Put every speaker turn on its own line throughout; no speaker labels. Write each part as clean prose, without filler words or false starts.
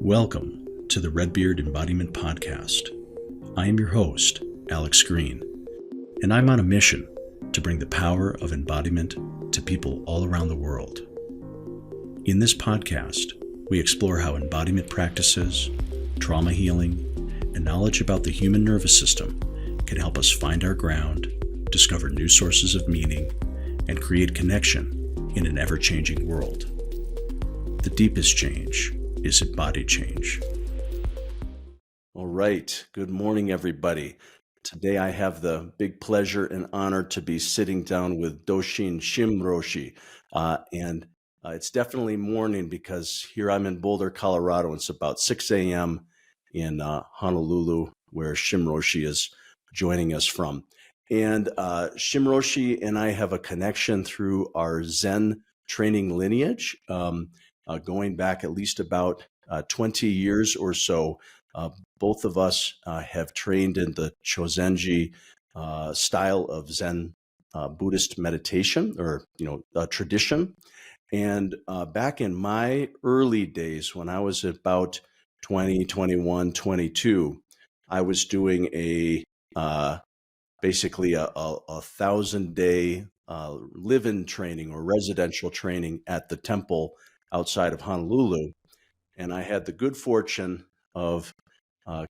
Welcome to the Redbeard Embodiment Podcast. I am your host, Alex Green, and I'm on a mission to bring the power of embodiment to people all around the world. In this podcast, we explore how embodiment practices, trauma healing, and knowledge about the human nervous system can help us find our ground, discover new sources of meaning, and create connection in an ever-changing world. The deepest change is embodied change. All right. Good morning, everybody. Today I have the big pleasure and honor to be sitting down with Doshin Shim Roshi. It's definitely morning because here I'm in Boulder, Colorado. It's about 6 a.m. in Honolulu, where Shim Roshi is joining us from. And Shim Roshi and I have a connection through our Zen training lineage, going back at least about 20 years or so. Both of us have trained in the Chozen-ji style of Zen Buddhist meditation or, tradition. And back in my early days, when I was about 20, 21, 22, I was doing basically a 1,000-day live-in training or residential training at the temple outside of Honolulu. And I had the good fortune of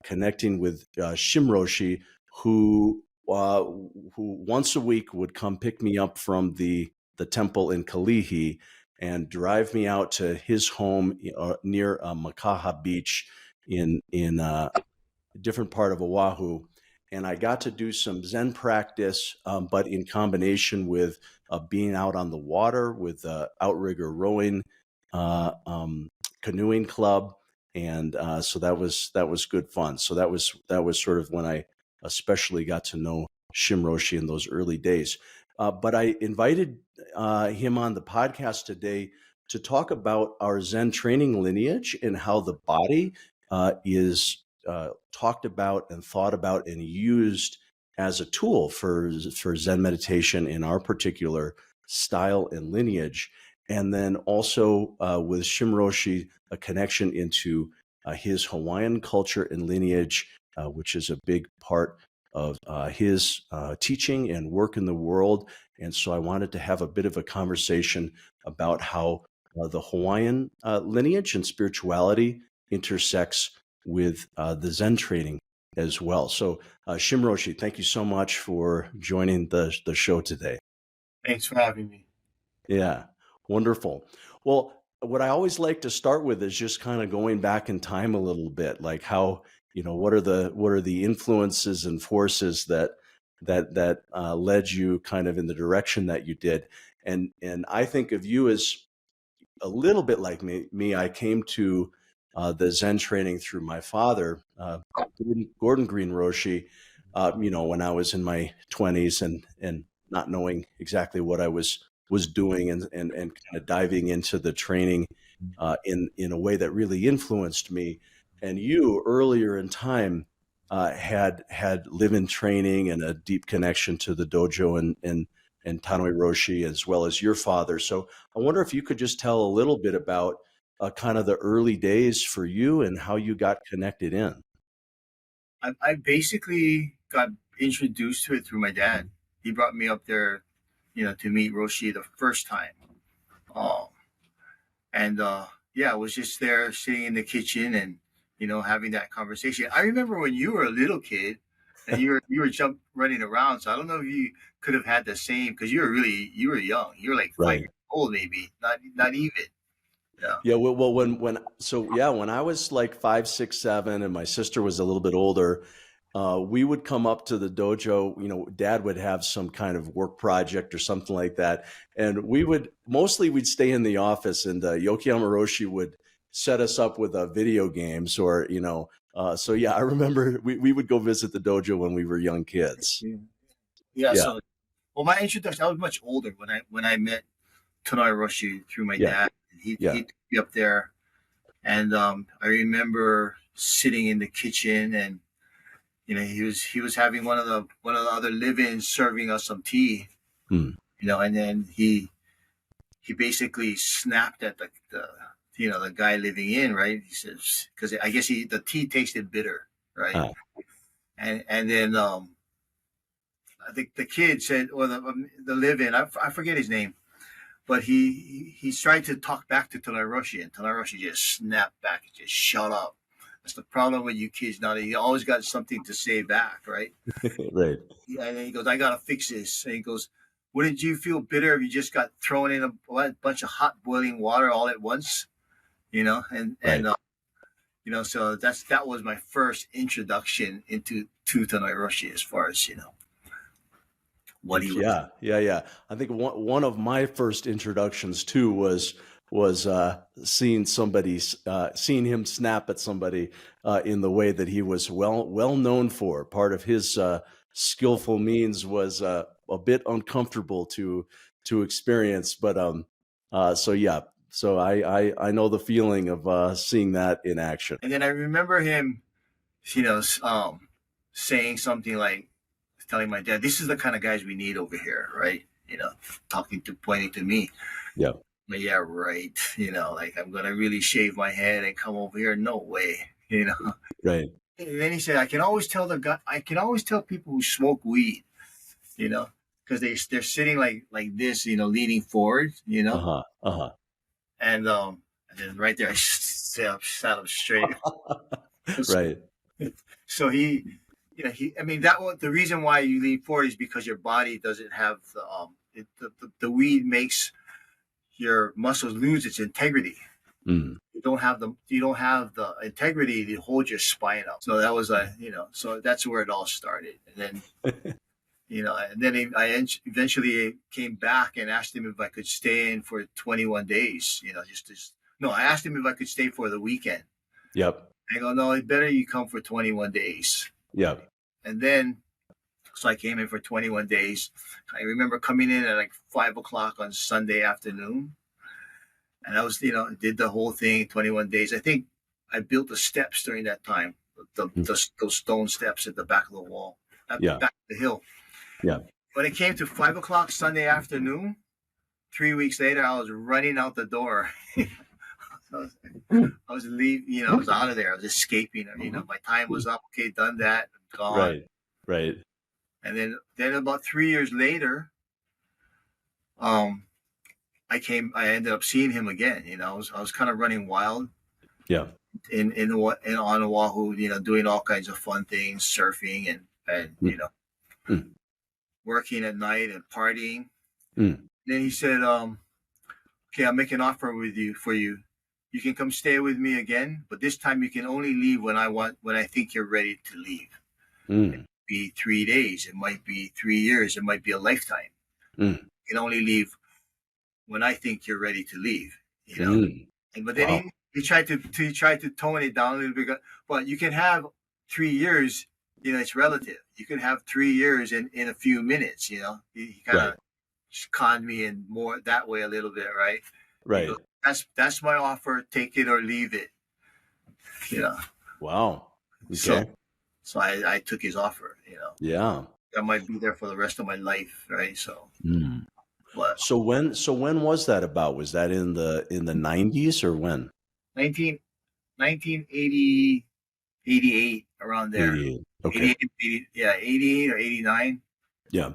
connecting with Shim Roshi, who once a week would come pick me up from the temple in Kalihi and drive me out to his home near Makaha Beach in a different part of Oahu. And I got to do some Zen practice, but in combination with being out on the water with outrigger rowing, canoeing club. And so that was good fun. So that was sort of when I especially got to know Shim Roshi in those early days. But I invited him on the podcast today to talk about our Zen training lineage and how the body is talked about and thought about and used as a tool for Zen meditation in our particular style and lineage. And then also with Shim Roshi, a connection into his Hawaiian culture and lineage, which is a big part of his teaching and work in the world. And so I wanted to have a bit of a conversation about how the Hawaiian lineage and spirituality intersects with the Zen training as well. So Shim Roshi, thank you so much for joining the show today.
Thanks for having me.
Yeah, wonderful. Well, what I always like to start with is just kind of going back in time a little bit, like how, what are the influences and forces that led you kind of in the direction that you did. And I think of you as a little bit like me. I came to the Zen training through my father, Gordon Green Roshi, when I was in my 20s and not knowing exactly what I was doing and kind of diving into the training in a way that really influenced me. And you earlier in time had live-in training and a deep connection to the dojo and Tanoi Roshi, as well as your father. So I wonder if you could just tell a little bit about kind of the early days for you and how you got connected in.
I basically got introduced to it through my dad. He brought me up there, to meet Roshi the first time. I was just there sitting in the kitchen and, having that conversation. I remember when you were a little kid and you were running around. So I don't know if you could have had the same, because you were young. You were like 5 years old, maybe, not even.
Yeah. Well, when I was like 5, 6, 7, and my sister was a little bit older, we would come up to the dojo. Dad would have some kind of work project or something like that, and we'd stay in the office, and Yokiyama Roshi would set us up with video games, or So yeah, I remember we would go visit the dojo when we were young kids.
Yeah. So, well, my introduction, I was much older when I met Tanoi Roshi through my dad. He took me up there, and I remember sitting in the kitchen, and he was having one of the other live-ins serving us some tea, and then he basically snapped at the guy living in, right? He says, because I guess the tea tasted bitter, right? And then I think the kid said, or the live-in, I forget his name, but he tried to talk back to Tonai Roshi, and Tonai Roshi just snapped back and just shut up. That's the problem with you kids now. You always got something to say back, right?
Right.
And then he goes, I got to fix this. And he goes, wouldn't you feel bitter if you just got thrown in a bunch of hot boiling water all at once? And so that was my first introduction to Tonai Roshi as far as, what he was.
Yeah. I think one of my first introductions too was seeing him snap at somebody in the way that he was well known for. Part of his skillful means was a bit uncomfortable to experience, but so I know the feeling of seeing that in action.
And then I remember him, saying something like, telling my dad, "This is the kind of guys we need over here," right? Pointing to me.
Yeah.
But yeah, right. Like I'm gonna really shave my head and come over here. No way.
Right.
And then he said, I can always tell people who smoke weed, because they're sitting like this, leaning forward, And then right there, I sat up straight.
Right.
So the reason why you lean forward is because your body doesn't have the weed makes your muscles lose its integrity.
Mm.
You don't have the integrity to hold your spine up. So that was so that's where it all started. And then I eventually came back and asked him if I could stay in for 21 days. I asked him if I could stay for the weekend.
Yep.
I go, no, it's better you come for 21 days.
Yep.
And then, so I came in for 21 days. I remember coming in at like 5:00 on Sunday afternoon. And I was, did the whole thing, 21 days. I think I built the steps during that time, those stone steps at the back of the wall, at the back of the hill.
Yeah.
When it came to 5:00 Sunday afternoon, 3 weeks later, I was running out the door. I was leaving, I was out of there. I was escaping. My time was up. Okay, done that. Gone.
Right.
And then about 3 years later, I ended up seeing him again. I was kind of running wild.
Yeah.
On Oahu, doing all kinds of fun things, surfing and working at night and partying. Then he said, okay, I'll make an offer for you. You can come stay with me again, but this time you can only leave when I think you're ready to leave. It might be 3 days. It might be 3 years. It might be a lifetime. You can only leave when I think you're ready to leave. But then he tried to tone it down a little bit. But you can have 3 years. It's relative. You can have 3 years in a few minutes. He kind of conned me in more that way a little bit, right?
Right.
That's my offer. Take it or leave it.
Wow. Okay.
So I took his offer.
Yeah.
I might be there for the rest of my life, right? So.
So when was that about? Was that in the 90s or when?
1980, 88, around there.
88. Okay.
88 or 89.
Yeah.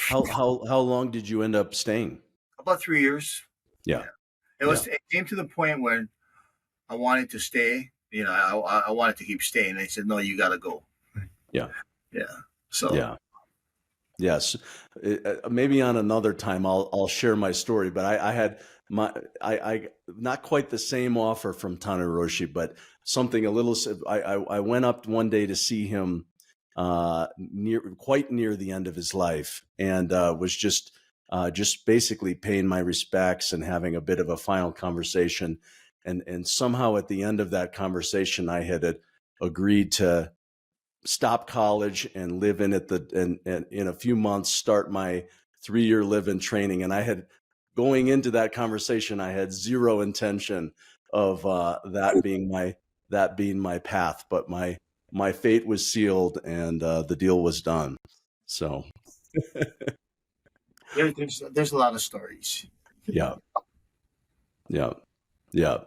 How long did you end up staying?
About 3 years.
Yeah.
It came to the point when I wanted to stay. I wanted to keep staying. They said, no, you got to go.
Yeah.
So.
Yeah. Yes. Maybe on another time I'll share my story, but I had I not quite the same offer from Tonai Roshi, but something a little. I went up one day to see him quite near the end of his life, and was just basically paying my respects and having a bit of a final conversation, and somehow at the end of that conversation I had agreed to stop college and live in in a few months start my 3-year live-in training. And I had, going into that conversation, I had zero intention of that being my path, but my fate was sealed and the deal was done. So
there's a lot of stories.
Yeah. Yeah. Yeah.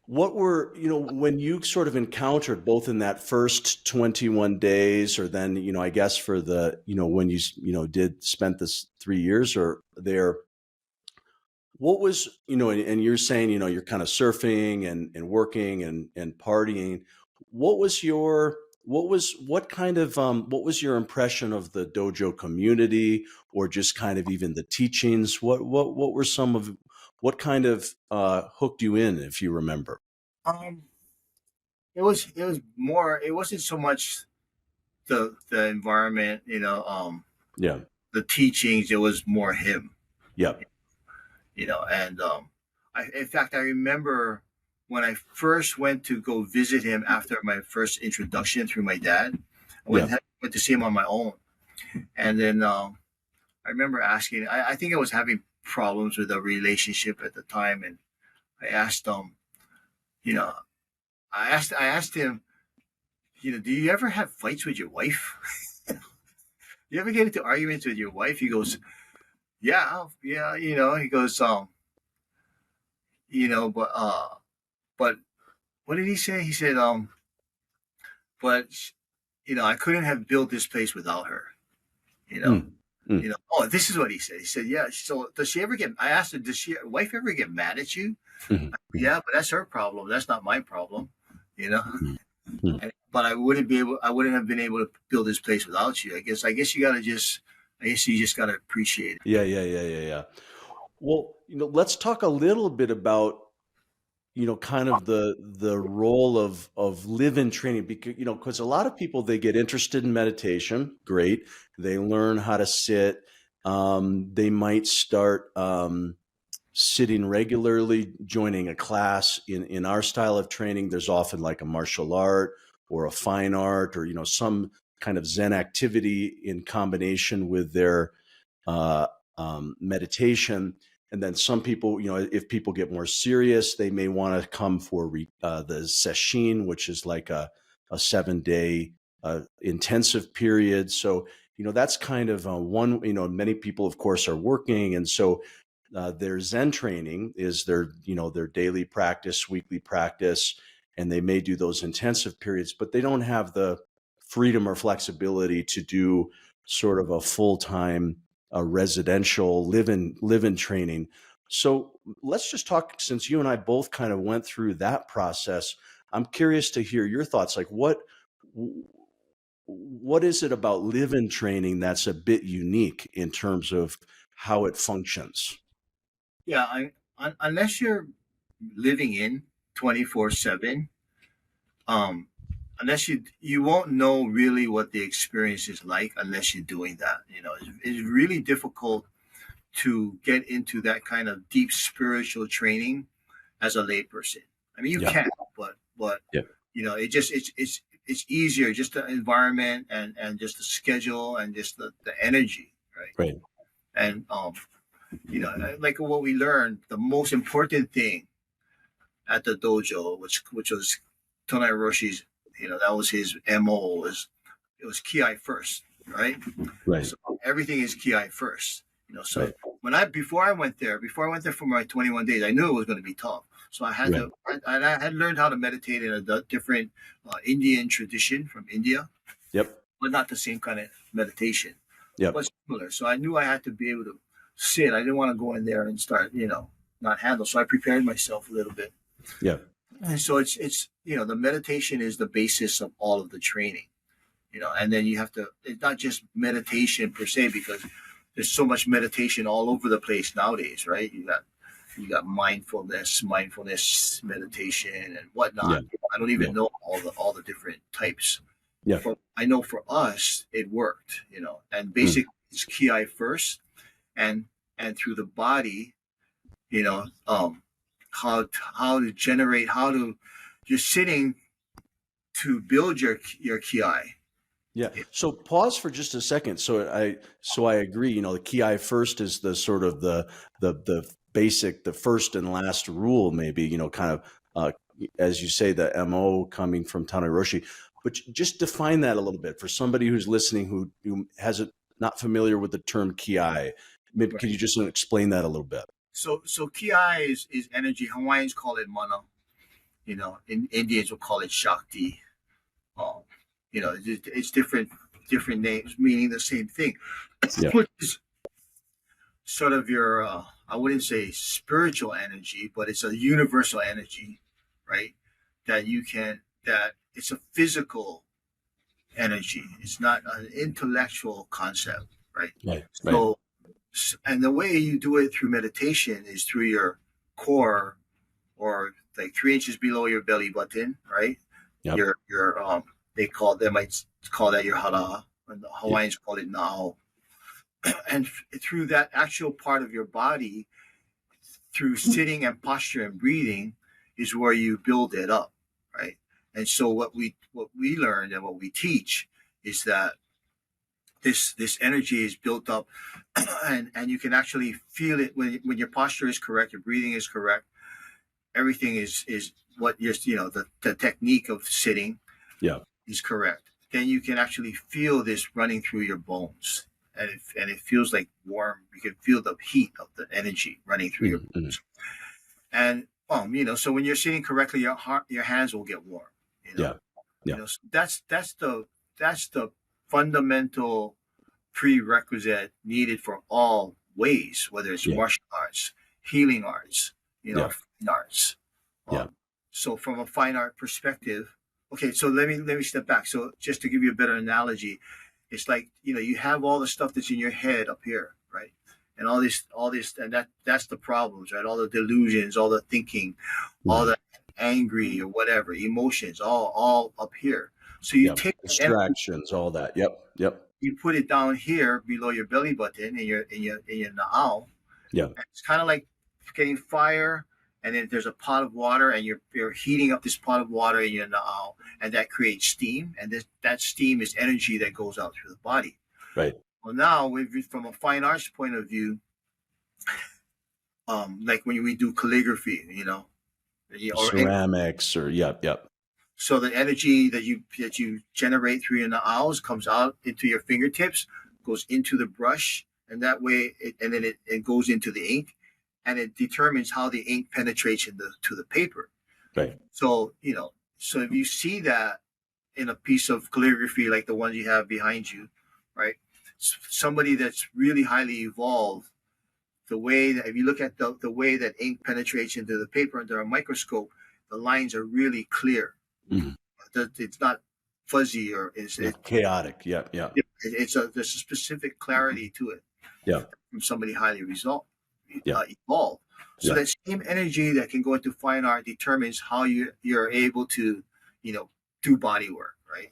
What were, when you sort of encountered both in that first 21 days, or then, I guess for the, when you, did spent this 3 years or there, what was, and you're saying, you're kind of surfing and working and partying. What was your, what was your impression of the dojo community, or just kind of even the teachings? What were some of, what kind of hooked you in, if you remember?
Um, it was more. It wasn't so much the environment,
Yeah.
the teachings. It was more him,
Yeah.
and in fact, I remember when I first went to go visit him after my first introduction through my dad. I went to see him on my own, and then I remember asking. I think I was having problems with a relationship at the time, and I asked you know, I asked him, do you ever have fights with your wife? You ever get into arguments with your wife? He goes, yeah, yeah, he goes, but what did he say? He said, but I couldn't have built this place without her, you know. Oh, this is what he said. He said, yeah. So does she ever get, I asked her, does your wife ever get mad at you? Yeah, but that's her problem. That's not my problem, but I wouldn't have been able to build this place without you. I guess you just gotta appreciate it.
Yeah. Well, let's talk a little bit about, kind of the role of live-in training, because a lot of people, they get interested in meditation. Great. They learn how to sit. They might start sitting regularly, joining a class. In our style of training, there's often like a martial art or a fine art, or, some kind of Zen activity in combination with their meditation. And then some people, if people get more serious, they may want to come for the sesshin, which is like a 7-day intensive period. So, that's kind of one, many people, of course, are working. And so their Zen training is their daily practice, weekly practice, and they may do those intensive periods, but they don't have the freedom or flexibility to do sort of a full-time residential live-in training. So let's just talk, since you and I both kind of went through that process. I'm curious to hear your thoughts. Like what is it about live-in training that's a bit unique in terms of how it functions?
Yeah, unless you're living in 24/7, unless you won't know really what the experience is like unless you're doing that. It's really difficult to get into that kind of deep spiritual training as a layperson. I mean, you can, but it's easier, just the environment and just the schedule and just the energy, right?
Right.
And like what we learned, the most important thing at the dojo, which was Tonai Roshi's, that was his MO, it was Kiai first, right?
Right.
So everything is Kiai first, So right. Before I went there for my 21 days, I knew it was going to be tough. So I had I had learned how to meditate in a different Indian tradition from India.
Yep.
But not the same kind of meditation.
Yep.
But similar. So I knew I had to be able to sit. I didn't want to go in there and start, not handle. So I prepared myself a little bit.
Yeah.
And so it's the meditation is the basis of all of the training, and then you have to, it's not just meditation per se, because there's so much meditation all over the place nowadays, right? You got mindfulness meditation and whatnot. Yeah. I don't even know all the different types.
Yeah.
But I know for us it worked, and basically it's Kiai first, and through the body, how to generate, you're sitting to build your Kiai.
Yeah. So pause for just a second. So I agree. The Kiai first is the sort of the basic, the first and last rule, maybe, kind of as you say, the MO coming from Tonai Roshi. But just define that a little bit for somebody who's listening who not familiar with the term Kiai. Maybe could you just explain that a little bit?
So Kiai is energy. Hawaiians call it mana. Indians will call it Shakti. Um, it's different names meaning the same thing.
Yeah.
Which is sort of your, I wouldn't say spiritual energy, but it's a universal energy, right? That it's a physical energy. It's not an intellectual concept, right?
Right.
So, and the way you do it through meditation is through your core, or like 3 inches below your belly button, right?
Yep.
Your they might call that your hara, and the Hawaiians call it nao. And through that actual part of your body, through sitting and posture and breathing, is where you build it up, right? And so what we learned and what we teach is that this energy is built up, and you can actually feel it when your posture is correct, your breathing is correct, everything is what the technique of sitting is correct. Then you can actually feel this running through your bones, and it feels like warm. You can feel the heat of the energy running through your bones. And so when you're sitting correctly, your hands will get warm. So that's the fundamental prerequisite needed for all ways, whether it's martial arts, healing arts, fine arts. So from a fine art perspective, okay, so let me step back. So just to give you a better analogy, it's like, you have all the stuff that's in your head up here, right? And all this, and that's the problems, right? All the delusions, all the thinking, all the angry or whatever, emotions, all up here. So you take
distractions, all that. Yep.
You put it down here below your belly button in your na'au.
Yeah.
It's kind of like getting fire, and then there's a pot of water, and you're heating up this pot of water in your na'au, and that creates steam, and that steam is energy that goes out through the body.
Right.
Well, now from a fine arts point of view, like when we do calligraphy,
or ceramics, or yep.
So the energy that you generate through your na'aus comes out into your fingertips, goes into the brush, and that way it goes into the ink, and it determines how the ink penetrates to the paper.
Right.
So so if you see that in a piece of calligraphy like the ones you have behind you, right? Somebody that's really highly evolved, the way that if you look at the way that ink penetrates into the paper under a microscope, the lines are really clear. It's not fuzzy or it's
chaotic. Yeah.
There's a specific clarity to it.
Yeah.
From somebody highly evolved. So that same energy that can go into fine art determines how you're able to, do body work, right?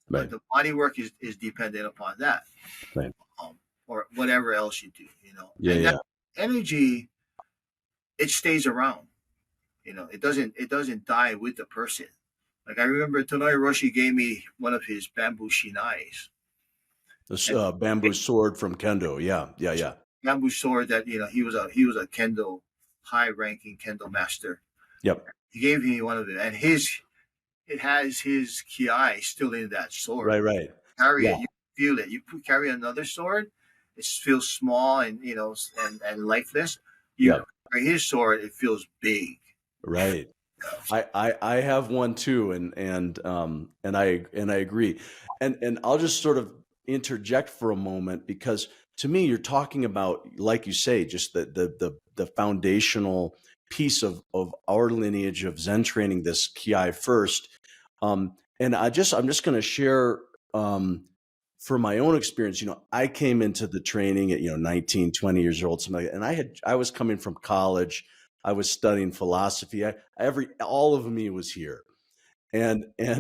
Right.
The body work is dependent upon that,
right?
Or whatever else you do,
That
energy, it stays around. It doesn't die with the person. Like I remember Tonoi Roshi gave me one of his bamboo shinais.
The bamboo sword from Kendo. Yeah.
Bamboo sword that he was a Kendo, high-ranking Kendo master.
Yep.
He gave me one of them, and it has his Kiai still in that sword.
Right.
Carry it, you feel it. You carry another sword, it feels small and and lifeless. You carry his sword, it feels big.
Right. I have one too, and I agree, and I'll just sort of interject for a moment, because to me you're talking about, like you say, just the foundational piece of our lineage of Zen training, this Kiai first, and I'm just going to share for my own experience. I came into the training at 19, 20 years old, something like that, and I was coming from college. I was studying philosophy. All of me was here, and so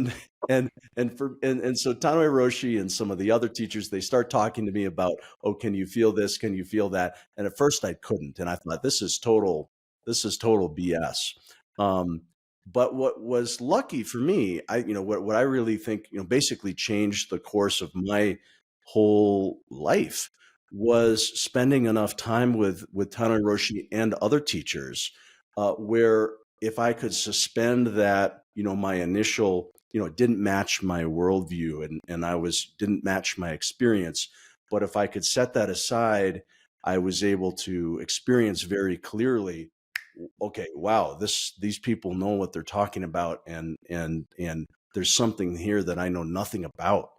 Tanoi Roshi and some of the other teachers, they start talking to me about, oh, can you feel this? Can you feel that? And at first I couldn't, and I thought this is total BS. But what was lucky for me, what I really think basically changed the course of my whole life, was spending enough time with Tanoi Roshi and other teachers, where if I could suspend that, my initial, it didn't match my worldview, and I didn't match my experience, but if I could set that aside I was able to experience very clearly, okay, wow, these people know what they're talking about, and there's something here that I know nothing about.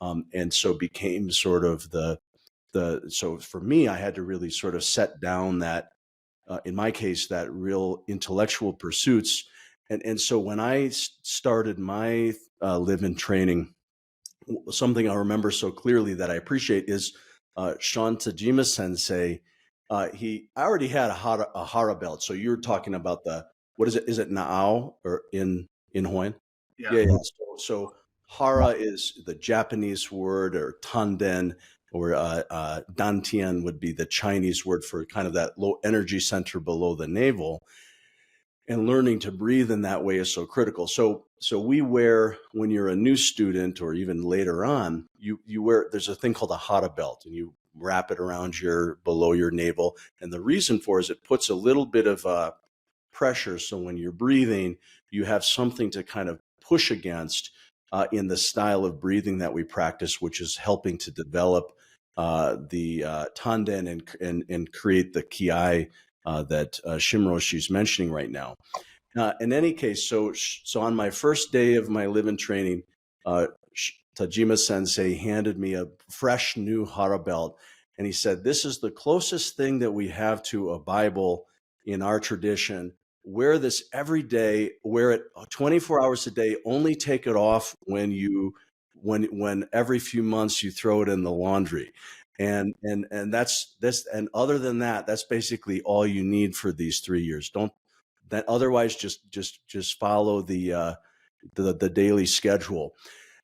And so became sort of so for me, I had to really sort of set down that, in my case, that real intellectual pursuits. And so when I started my live-in training, something I remember so clearly that I appreciate is Sean Tajima Sensei. I already had a Hara belt. So you're talking about what is it? Is it Na'au or in Hawaiian? Yeah. So Hara is the Japanese word, or Tanden, or Dantian would be the Chinese word for kind of that low energy center below the navel. And learning to breathe in that way is so critical. So we wear, when you're a new student or even later on, you wear, there's a thing called a Hara belt, and you wrap it around below your navel. And the reason for it is it puts a little bit of pressure. So when you're breathing, you have something to kind of push against in the style of breathing that we practice, which is helping to develop the tanden and create the Kiai that Shim Roshi is mentioning right now. In any case, so on my first day of my live-in training, Tajima Sensei handed me a fresh new Hara belt, and he said, "This is the closest thing that we have to a Bible in our tradition. Wear this every day. Wear it 24 hours a day. Only take it off when every few months you throw it in the laundry." And that's this. And other than that, that's basically all you need for these 3 years. Otherwise just follow the daily schedule.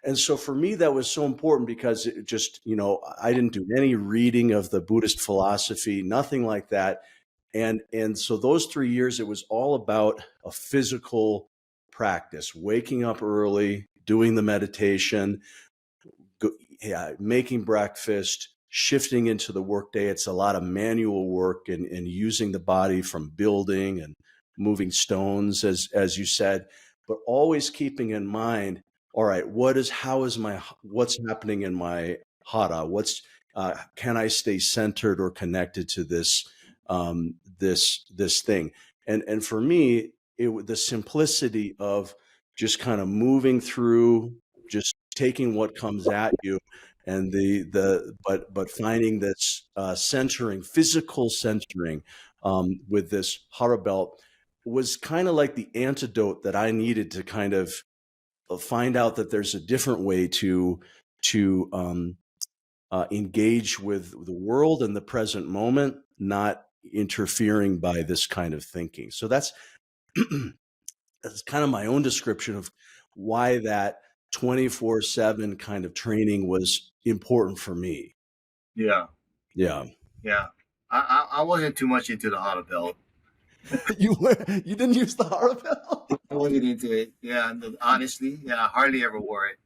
And so for me, that was so important, because it just, I didn't do any reading of the Buddhist philosophy, nothing like that. And so those 3 years, it was all about a physical practice, waking up early, doing the meditation, making breakfast, shifting into the workday. It's a lot of manual work and using the body from building and moving stones, as you said, but always keeping in mind, all right, what's happening in my Hara? Can I stay centered or connected to this thing? And for me, the simplicity of just kind of moving through, just taking what comes at you, and but finding this physical centering with this Hara belt was kind of like the antidote that I needed to kind of find out that there's a different way to engage with the world and the present moment, not interfering by this kind of thinking. So that's kind of my own description of why that 24/7 kind of training was important for me.
Yeah.
Yeah.
I wasn't too much into the Hara belt.
You didn't use the Hara belt?
I wasn't into it. Yeah, honestly, I hardly ever wore it.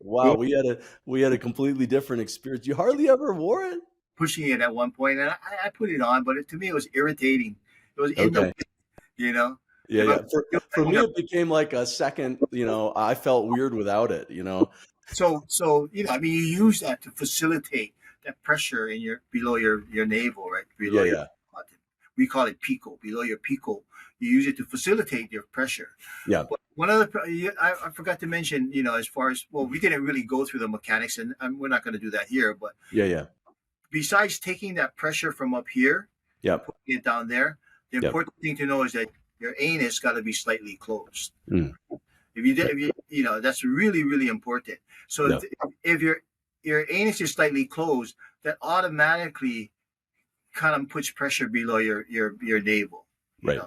Wow, we had a completely different experience. You hardly ever wore it?
Pushing it at one point, and I put it on, but to me it was irritating. It was in the,
Yeah. For me, it became like a second. I felt weird without it.
So I mean, you use that to facilitate that pressure in below your navel, right? Below your button. We call it pico. Below your pico, you use it to facilitate your pressure.
Yeah.
But one other, I forgot to mention, as far as, well, we didn't really go through the mechanics, and we're not going to do that here. But besides taking that pressure from up here, putting it down there, the important thing to know is that your anus got to be slightly closed. If you that's really, really important. So if your anus is slightly closed, that automatically kind of puts pressure below your navel.
Right.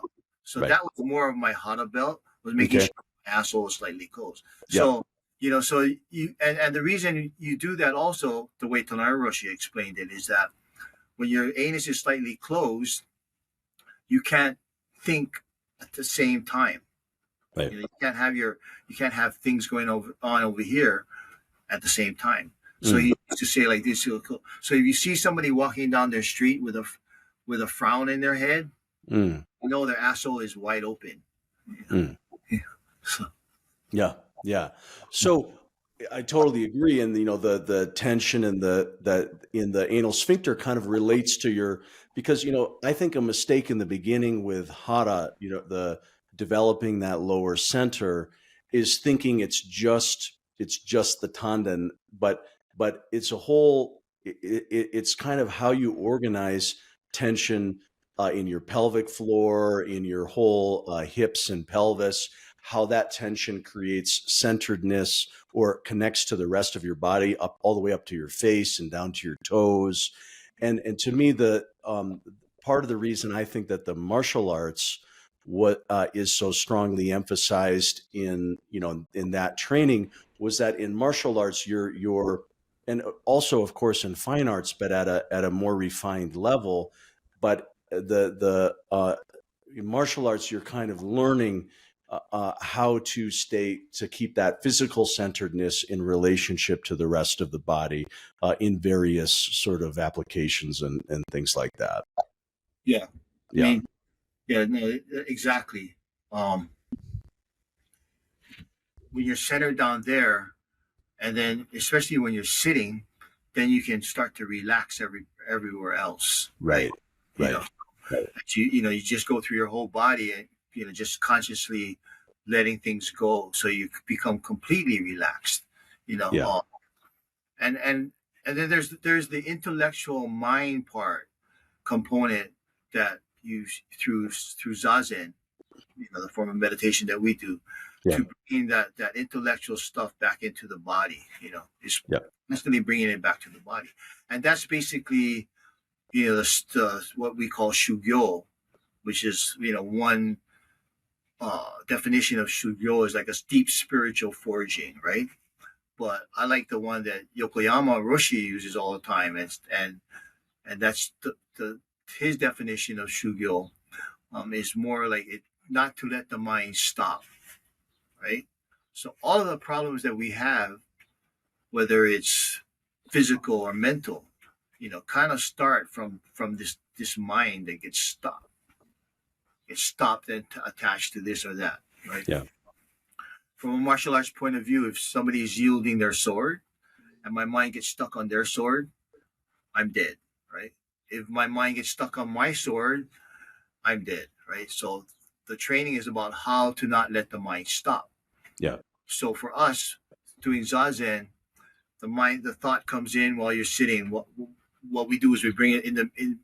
So that was more of my Hara belt, was making sure my asshole was slightly closed. So so you and the reason you do that also, the way Nawelu Roshi explained it, is that when your anus is slightly closed, you can't think at the same time.
Right.
You can't have things going on over here at the same time. So he used to say like this. So if you see somebody walking down their street with a frown in their head, their asshole is wide open.
Yeah. So I totally agree. And, the tension and in the anal sphincter kind of relates to because, I think a mistake in the beginning with Hara, the developing that lower center is thinking it's just the tanden, but it's a whole, it's kind of how you organize tension in your pelvic floor, in your whole hips and pelvis, how that tension creates centeredness or connects to the rest of your body up all the way up to your face and down to your toes. And to me, the part of the reason I think that the martial arts is so strongly emphasized in that training was that in martial arts you're and also of course in fine arts, but at a more refined level. But the in martial arts, you're kind of learning how to keep that physical centeredness in relationship to the rest of the body in various sort of applications and things like that.
Yeah.
Yeah.
I mean, yeah, no, exactly. When you're centered down there, and then especially when you're sitting, then you can start to relax everywhere else.
Right. Right.
You just go through your whole body and just consciously letting things go, so you become completely relaxed.
Yeah.
And then there's the intellectual mind part component that you through Zazen, the form of meditation that we do, to bring that intellectual stuff back into the body. Is constantly bringing it back to the body, and that's basically what we call shugyo, which is one definition of shugyo is like a deep spiritual forging, right? But I like the one that Yokoyama Roshi uses all the time, and that's his definition of shugyo is more like it not to let the mind stop, right? So all of the problems that we have, whether it's physical or mental, kind of start from this mind that gets stopped. It's stopped and attached to this or that, right?
Yeah.
From a martial arts point of view, if somebody is yielding their sword and my mind gets stuck on their sword, I'm dead, right? If my mind gets stuck on my sword, I'm dead, right? So the training is about how to not let the mind stop.
Yeah.
So for us doing Zazen, the thought comes in while you're sitting. What we do is we bring it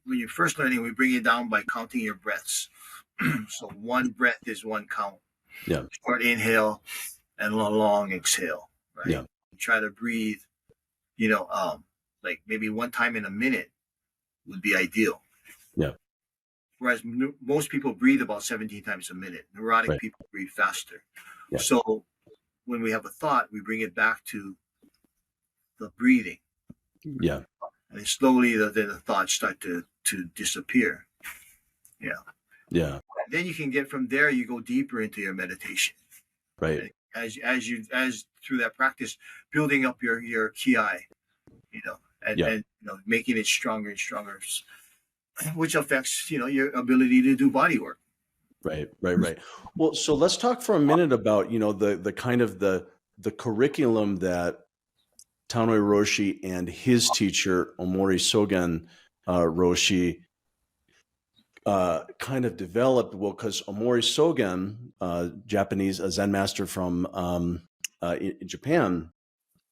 when you're first learning, we bring it down by counting your breaths. So one breath is one count.
Yeah.
Short inhale and long exhale, right?
Yeah.
Try to breathe, like maybe one time in a minute would be ideal.
Yeah.
Whereas most people breathe about 17 times a minute. Neurotic people breathe faster.
Yeah.
So when we have a thought, we bring it back to the breathing.
Yeah.
And slowly the thoughts start to disappear. Yeah.
Yeah.
Then you can get from there, you go deeper into your meditation.
Right.
As through that practice, building up your Kiai, and making it stronger and stronger, which affects, your ability to do body work.
Right. Well, so let's talk for a minute about, the kind of the curriculum that Tanoi Roshi and his teacher, Omori Sogen Roshi, kind of developed. Well, because Omori Sogen, Japanese, a Zen master from in Japan,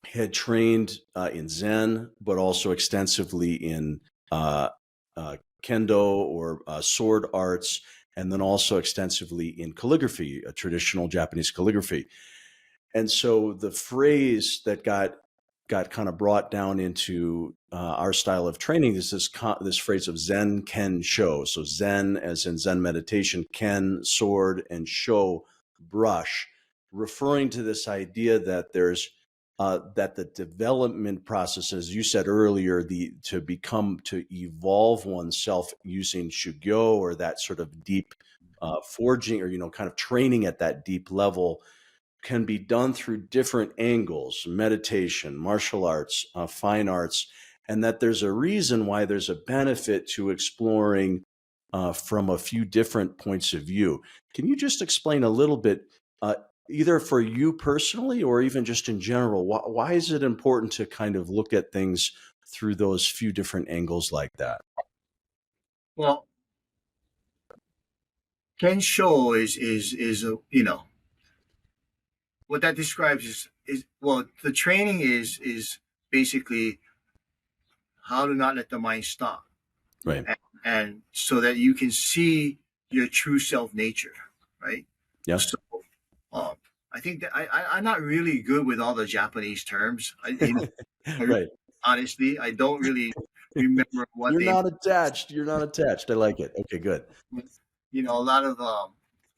had trained in Zen, but also extensively in Kendo or sword arts, and then also extensively in calligraphy, a traditional Japanese calligraphy. And so the phrase that got kind of brought down into our style of training is this phrase of Zen Ken Sho. So Zen as in Zen meditation, Ken, sword, and Sho, brush, referring to this idea that there's that the development process, as you said earlier, to evolve oneself using shugyo or that sort of deep forging or kind of training at that deep level can be done through different angles: meditation, martial arts, fine arts, and that there's a reason why there's a benefit to exploring from a few different points of view. Can you just explain a little bit either for you personally or even just in general, why is it important to kind of look at things through those few different angles like that?
Well, Ken Sho is what that describes is well, the training is basically how to not let the mind stop,
Right.
and so that you can see your true self nature, right?
Yeah.
So, I think that I'm not really good with all the Japanese terms.
Right.
Honestly, I don't really remember what
You're
they.
not attached. You're not attached. I like it. Okay, good.
A lot of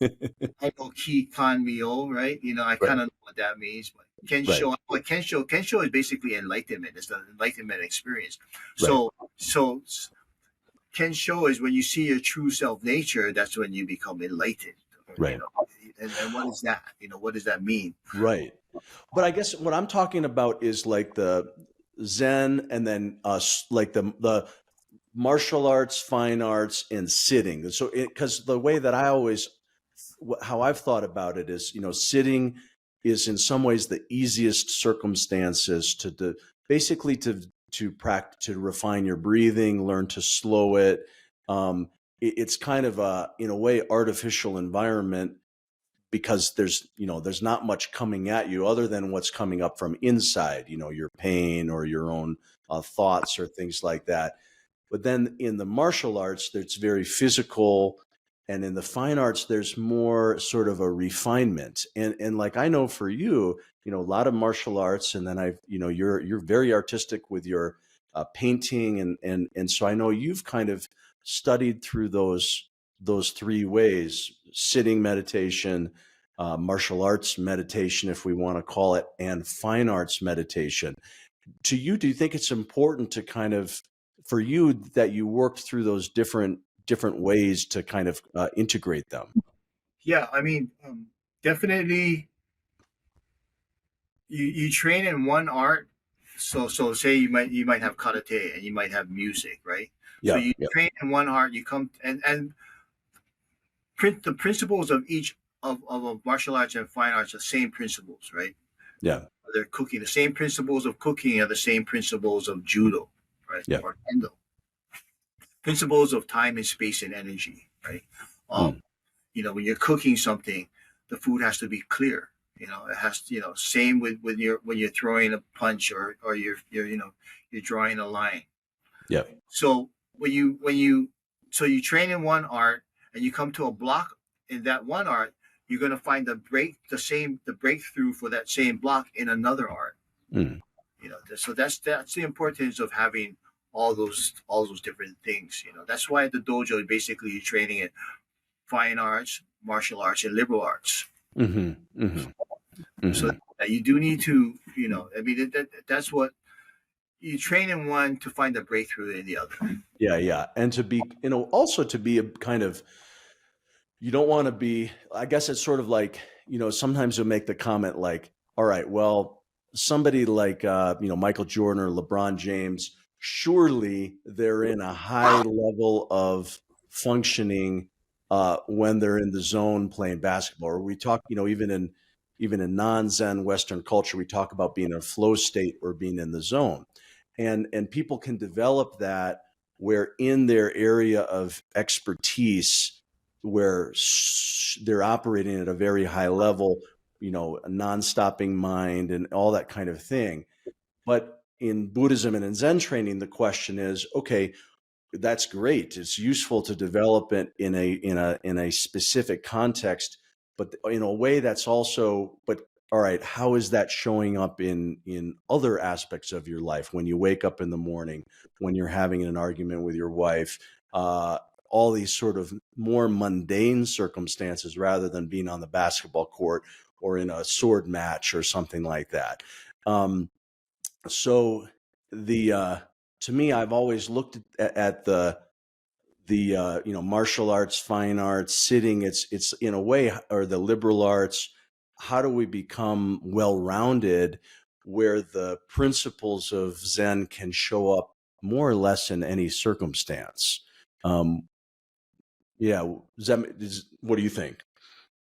Eko Ki Kan Myo, right? I
Right.
kind of know what that means, but Kensho, what Kensho is basically enlightenment. It's the enlightenment experience. So, Kensho is when you see your true self nature. That's when you become enlightened.
Right.
And what is that? What does that mean?
Right. But I guess what I'm talking about is like the Zen, and then like the martial arts, fine arts, and sitting. So, because the way that how I've thought about it is, sitting is in some ways the easiest circumstances to basically to practice, to refine your breathing, learn to slow it. It's kind of in a way, artificial environment, because there's not much coming at you other than what's coming up from inside, your pain or your own thoughts or things like that. But then in the martial arts, it's very physical. And in the fine arts, there's more sort of a refinement. And like, I know for you, a lot of martial arts, and then you're very artistic with your painting. And so I know you've kind of studied through those three ways: sitting meditation, martial arts meditation, if we want to call it, and fine arts meditation. To you, do you think it's important to kind of, for you, that you worked through those different ways to kind of integrate them?
Yeah, I mean, definitely. You train in one art, so say you might have karate and you might have music, right?
Yeah.
So you train in one art, you come and print the principles of each of martial arts and fine arts are the same principles, right?
Yeah.
They're cooking. The same principles of cooking are the same principles of judo, right?
Yeah.
Or kendo. Principles of time and space and energy, right? When you're cooking something, the food has to be clear. It has to, same with when you're throwing a punch or you're drawing a line.
Yeah.
So when you train in one art and you come to a block in that one art, you're going to find the breakthrough for that same block in another art. So that's the importance of having all those different things. That's why the dojo basically you're training in fine arts, martial arts, and liberal arts. So you do need to, that's what you train in one to find the breakthrough in the other.
Yeah. And to be, also to be a kind of, you don't want to be, I guess it's sort of like, sometimes you'll make the comment like, all right, well, somebody like, Michael Jordan or LeBron James, surely they're in a high level of functioning when they're in the zone playing basketball. Or we talk, even in non-Zen Western culture, we talk about being in a flow state or being in the zone. And people can develop that where in their area of expertise, where they're operating at a very high level, a non-stopping mind and all that kind of thing. But in Buddhism and in Zen training, the question is, okay, that's great. It's useful to develop it in a specific context, but in a way that's also, but all right, how is that showing up in other aspects of your life? When you wake up in the morning, when you're having an argument with your wife, all these sort of more mundane circumstances, rather than being on the basketball court or in a sword match or something like that. So to me, I've always looked at the martial arts, fine arts, sitting. It's in a way, or the liberal arts. How do we become well-rounded, where the principles of Zen can show up more or less in any circumstance? Yeah, what do you think?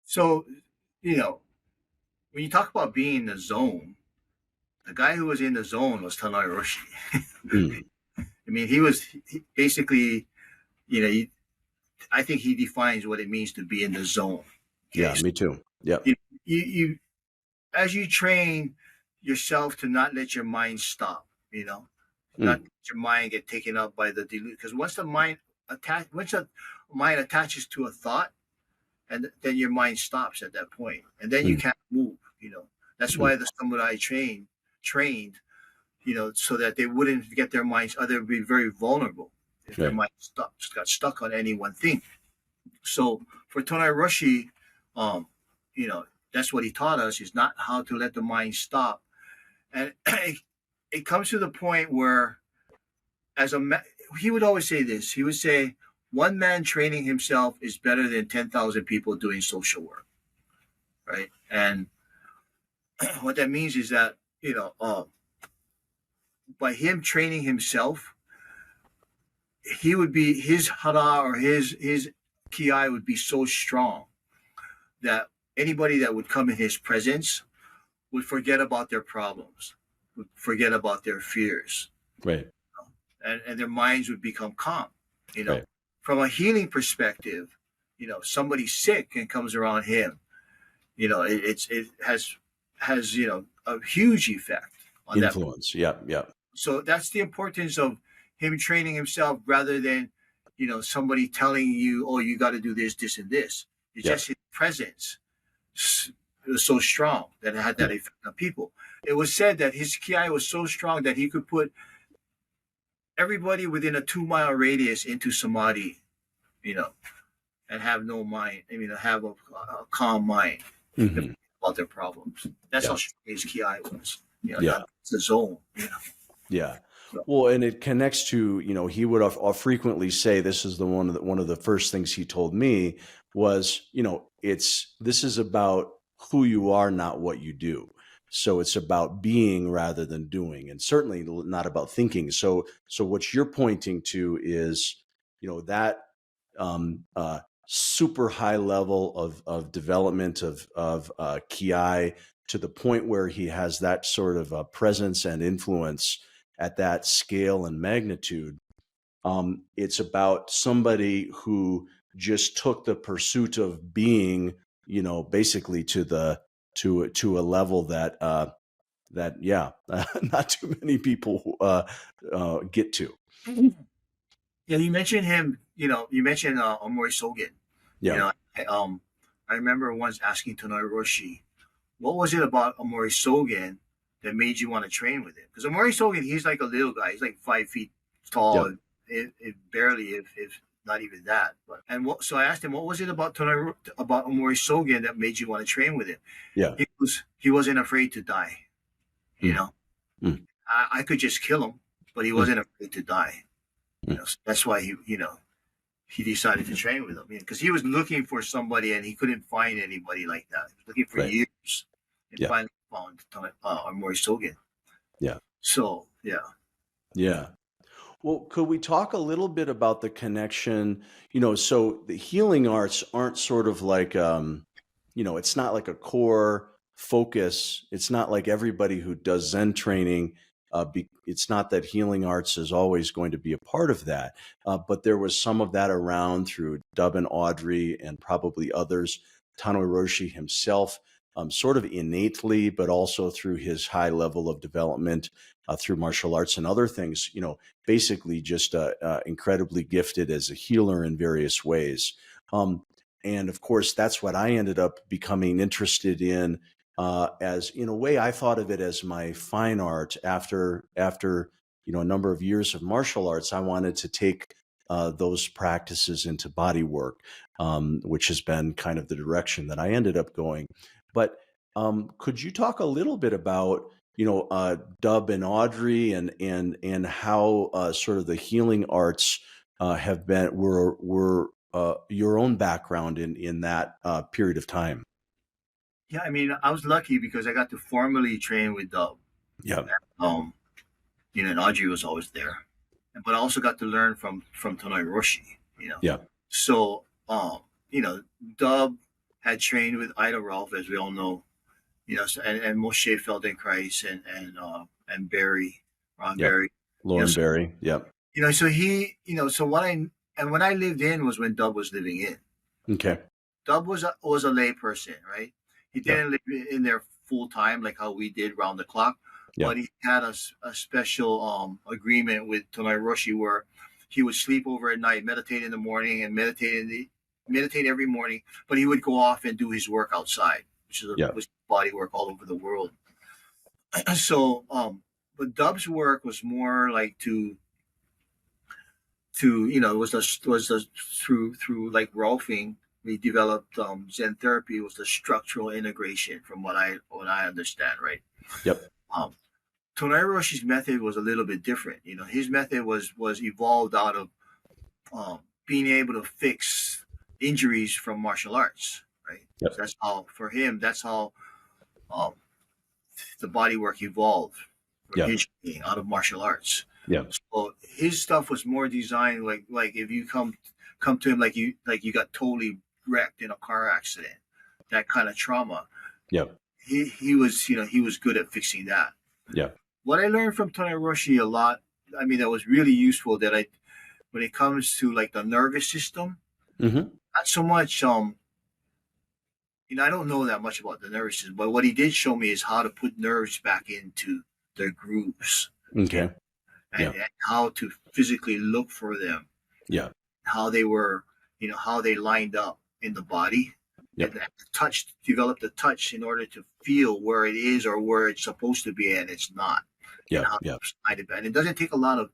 So, when you talk about being in the zone, the guy who was in the zone was Tanai Roshi. I mean, he basically, I think he defines what it means to be in the zone.
Okay? Yeah, me too. Yeah.
You as you train yourself to not let your mind stop, not let your mind get taken up by the delusion. Because once the mind attaches to a thought, and then your mind stops at that point, and then you can't move. That's why the samurai trained, so that they wouldn't get their minds, or they'd be very vulnerable if their mind got stuck on any one thing. So for Tonai Roshi, that's what he taught us, is not how to let the mind stop. And it comes to the point where, he would always say this. He would say, one man training himself is better than 10,000 people doing social work, right? And what that means is that, by him training himself, he would be, his hara or his kiai would be so strong that anybody that would come in his presence would forget about their problems, would forget about their fears.
Right.
And their minds would become calm.
Right.
From a healing perspective, somebody sick and comes around him, it has a huge effect on
influence. That. Yeah.
So that's the importance of him training himself, rather than, somebody telling you, oh, you got to do this, this, and this. It's just his presence. It was so strong that it had that effect on people. It was said that his kiai was so strong that he could put everybody within a 2-mile radius into samadhi, and have no mind. Have a calm mind about their problems. That's how strong his kiai was. It's the zone.
Yeah. Well, and it connects to, he would frequently say, this is one of the first things he told me was, this is about who you are, not what you do. So it's about being rather than doing, and certainly not about thinking. So what you're pointing to is, that super high level of development of kiai, to the point where he has that sort of presence and influence at that scale and magnitude. It's about somebody who just took the pursuit of being, basically to a level that not too many people get to.
Yeah, you mentioned him. You mentioned Omori Sogen.
Yeah.
I remember once asking Tonai Roshi, what was it about Omori Sogen that made you want to train with him? Because Omori Sogen, he's like a little guy. He's like 5 feet tall, barely, if not even that. So I asked him, what was it about Omori Sogen that made you want to train with him?
Yeah,
he wasn't afraid to die. I could just kill him, but he wasn't afraid to die. So that's why he decided to train with him, because he was looking for somebody and he couldn't find anybody like that. He was looking for years, and finally found Omori Sogen.
Yeah. So yeah. Well, could we talk a little bit about the connection? So the healing arts aren't sort of like, it's not like a core focus. It's not like everybody who does Zen training. It's not that healing arts is always going to be a part of that, but there was some of that around through Dub and Audrey and probably others. Tanai Roshi himself, sort of innately, but also through his high level of development through martial arts and other things, basically just incredibly gifted as a healer in various ways. And of course, that's what I ended up becoming interested in, as, in a way, I thought of it as my fine art. After a number of years of martial arts, I wanted to take those practices into body work, which has been kind of the direction that I ended up going. But could you talk a little bit about, Dub and Audrey and how sort of the healing arts were your own background in that period of time?
Yeah, I was lucky because I got to formally train with Dub.
Yeah.
And Audrey was always there, but I also got to learn from Tonai Roshi.
Yeah.
So Dub had trained with Ida Rolf, as we all know, And Moshe Feldenkrais and Barry, Ron
Yep.
Barry,
Lauren Barry. Yep.
So when I lived in was when Dub was living in.
Okay.
Dub was a lay person, right? He didn't live in there full time like how we did round the clock, but he had a special agreement with Tonai Roshi where he would sleep over at night, meditate in the morning, and meditate every morning. But he would go off and do his work outside, which was body work all over the world. So, but Dub's work was more like through like Rolfing. We developed Zen therapy was the structural integration from what I understand, right?
Yep.
Tonai Roshi's method was a little bit different. His method was evolved out of being able to fix injuries from martial arts, right?
Yep.
So that's how the body work evolved from injury out of martial arts.
Yeah.
So his stuff was more designed like if you come to him like you got totally wrecked in a car accident, that kind of trauma.
Yeah.
He was good at fixing that.
Yeah.
What I learned from Tonai Roshi a lot, I mean, that was really useful when it comes to like the nervous system, not so much, I don't know that much about the nervous system, but what he did show me is how to put nerves back into their grooves.
Okay.
And how to physically look for them.
Yeah.
How they were, how they lined up in the body.
Yep.
And develop the touch in order to feel where it is or where it's supposed to be and it's not.
Yeah.
And it doesn't take a lot of,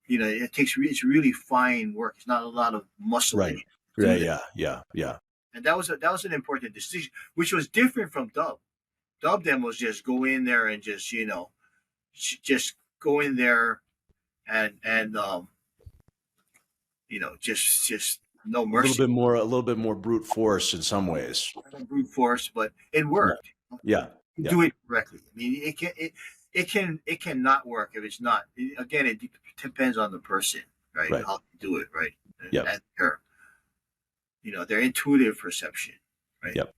it's really fine work. It's not a lot of muscle.
Right. Yeah.
And that was an important decision, which was different from Dub. Dub then was just go in there and just go in there and just no mercy.
A little bit more brute force in some ways.
Brute force, but it worked.
Yeah.
Do it correctly. I mean, it can not work if it's not. Again, it depends on the person, right? How to do it, right? And their intuitive perception, right?
Yep.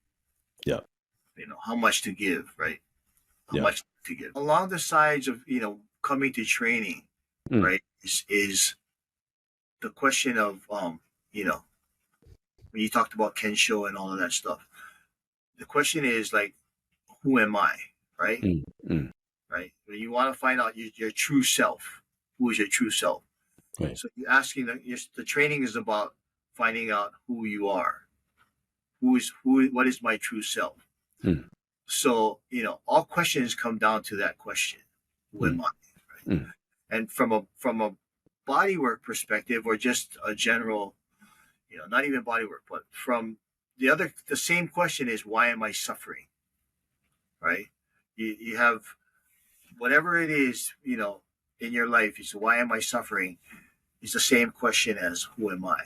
How much to give, right? How much to give. Along the sides of, coming to training, right, is the question of, when you talked about Ken Sho and all of that stuff, the question is like, who am I, right? Right? When you want to find out your true self, who is your true self? Right. So you're asking, the training is about finding out who you are. What is my true self? So, all questions come down to that question. Who am I? Right? And from a bodywork perspective, or just a general, not even bodywork, but from the same question is, why am I suffering? Right? You have whatever it is, in your life, you say, why am I suffering? It's the same question as who am I?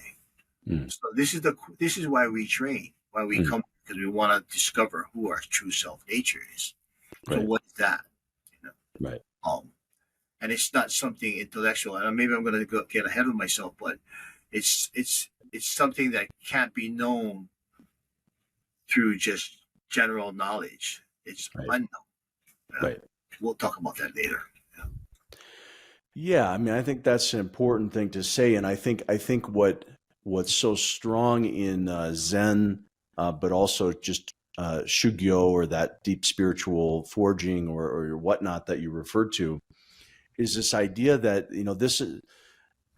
So this is why we train, why we come, because we want to discover who our true self nature is. So what's that?
Right.
And it's not something intellectual. And maybe I'm going to get ahead of myself, but it's something that can't be known through just general knowledge. It's unknown.
Right.
We'll talk about that later.
Yeah, I mean, I think that's an important thing to say, and I think what's so strong in Zen, but also just Shugyo, or that deep spiritual forging or whatnot that you referred to, is this idea that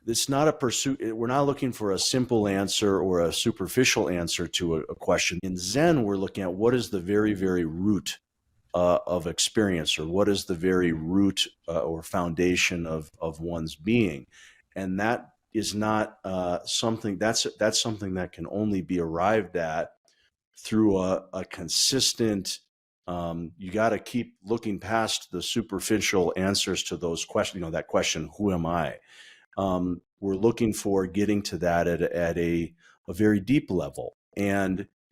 this not a pursuit. We're not looking for a simple answer or a superficial answer to a question. In Zen, we're looking at what is the very, very root of experience, or what is the very root or foundation of one's being, and that is not something that's something that can only be arrived at through a consistent. You got to keep looking past the superficial answers to those questions. That question, who am I? We're looking for getting to that at a very deep level,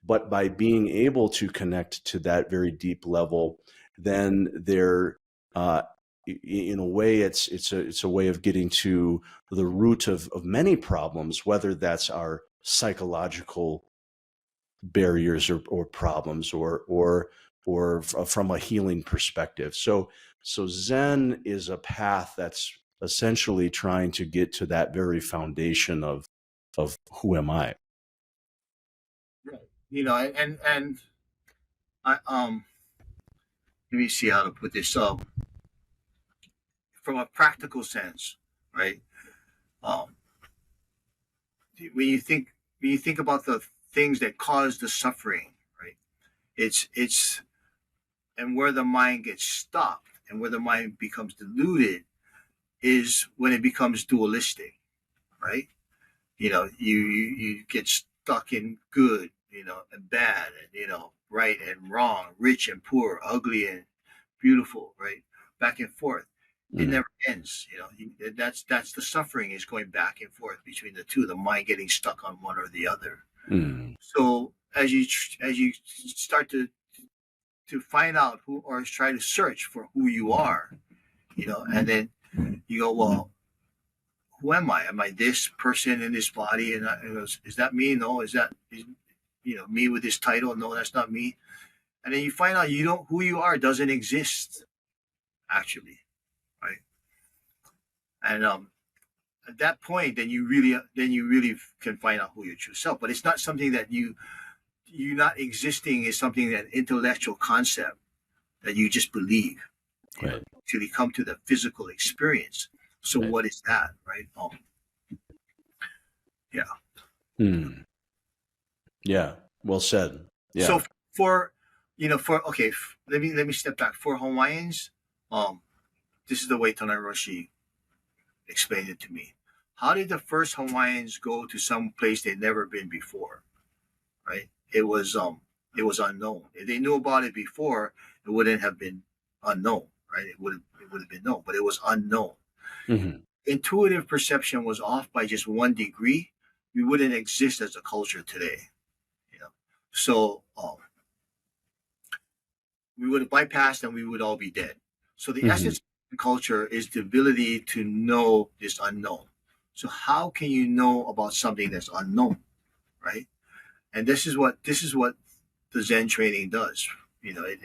but by being able to connect to that very deep level, then there, in a way, it's a way of getting to the root of many problems, whether that's our psychological barriers or problems or from a healing perspective. So Zen is a path that's essentially trying to get to that very foundation of who am I?
Right. You know, and I let me see how to put this. So, from a practical sense, right? Um, when you think about the things that cause the suffering, right? It's and where the mind gets stopped and where the mind becomes deluded is when it becomes dualistic, right? You know, you get stuck in good, you know, and bad, and you know, right and wrong, rich and poor, ugly and beautiful, right? Back and forth. It never ends. You know, that's the suffering is going back and forth between the two. The mind getting stuck on one or the other. So as you start to find out who, or try to search for who you are, you know, and then you go, well, who am I? Am I this person in this body? And is that me? No. Is that, you know, me with this title? No, that's not me. And then you find out who you are doesn't exist, actually, right? And at that point, then you really can find out who your true self. But it's not something that you not existing is something that intellectual concept that you just believe. You know, till you come to the physical experience. So what is that, right? Yeah.
Yeah. Well said. Yeah.
So let me step back. For Hawaiians, this is the way Tonai Roshi explained it to me. How did the first Hawaiians go to some place they'd never been before? Right? It was unknown. If they knew about it before, it wouldn't have been unknown, right? It would have been known, but it was unknown. Intuitive perception was off by just 1 degree, we wouldn't exist as a culture today. You know, so we would have bypassed and we would all be dead. So the essence of culture is the ability to know this unknown. So how can you know about something that's unknown, right? And this is what the Zen training does. You know, it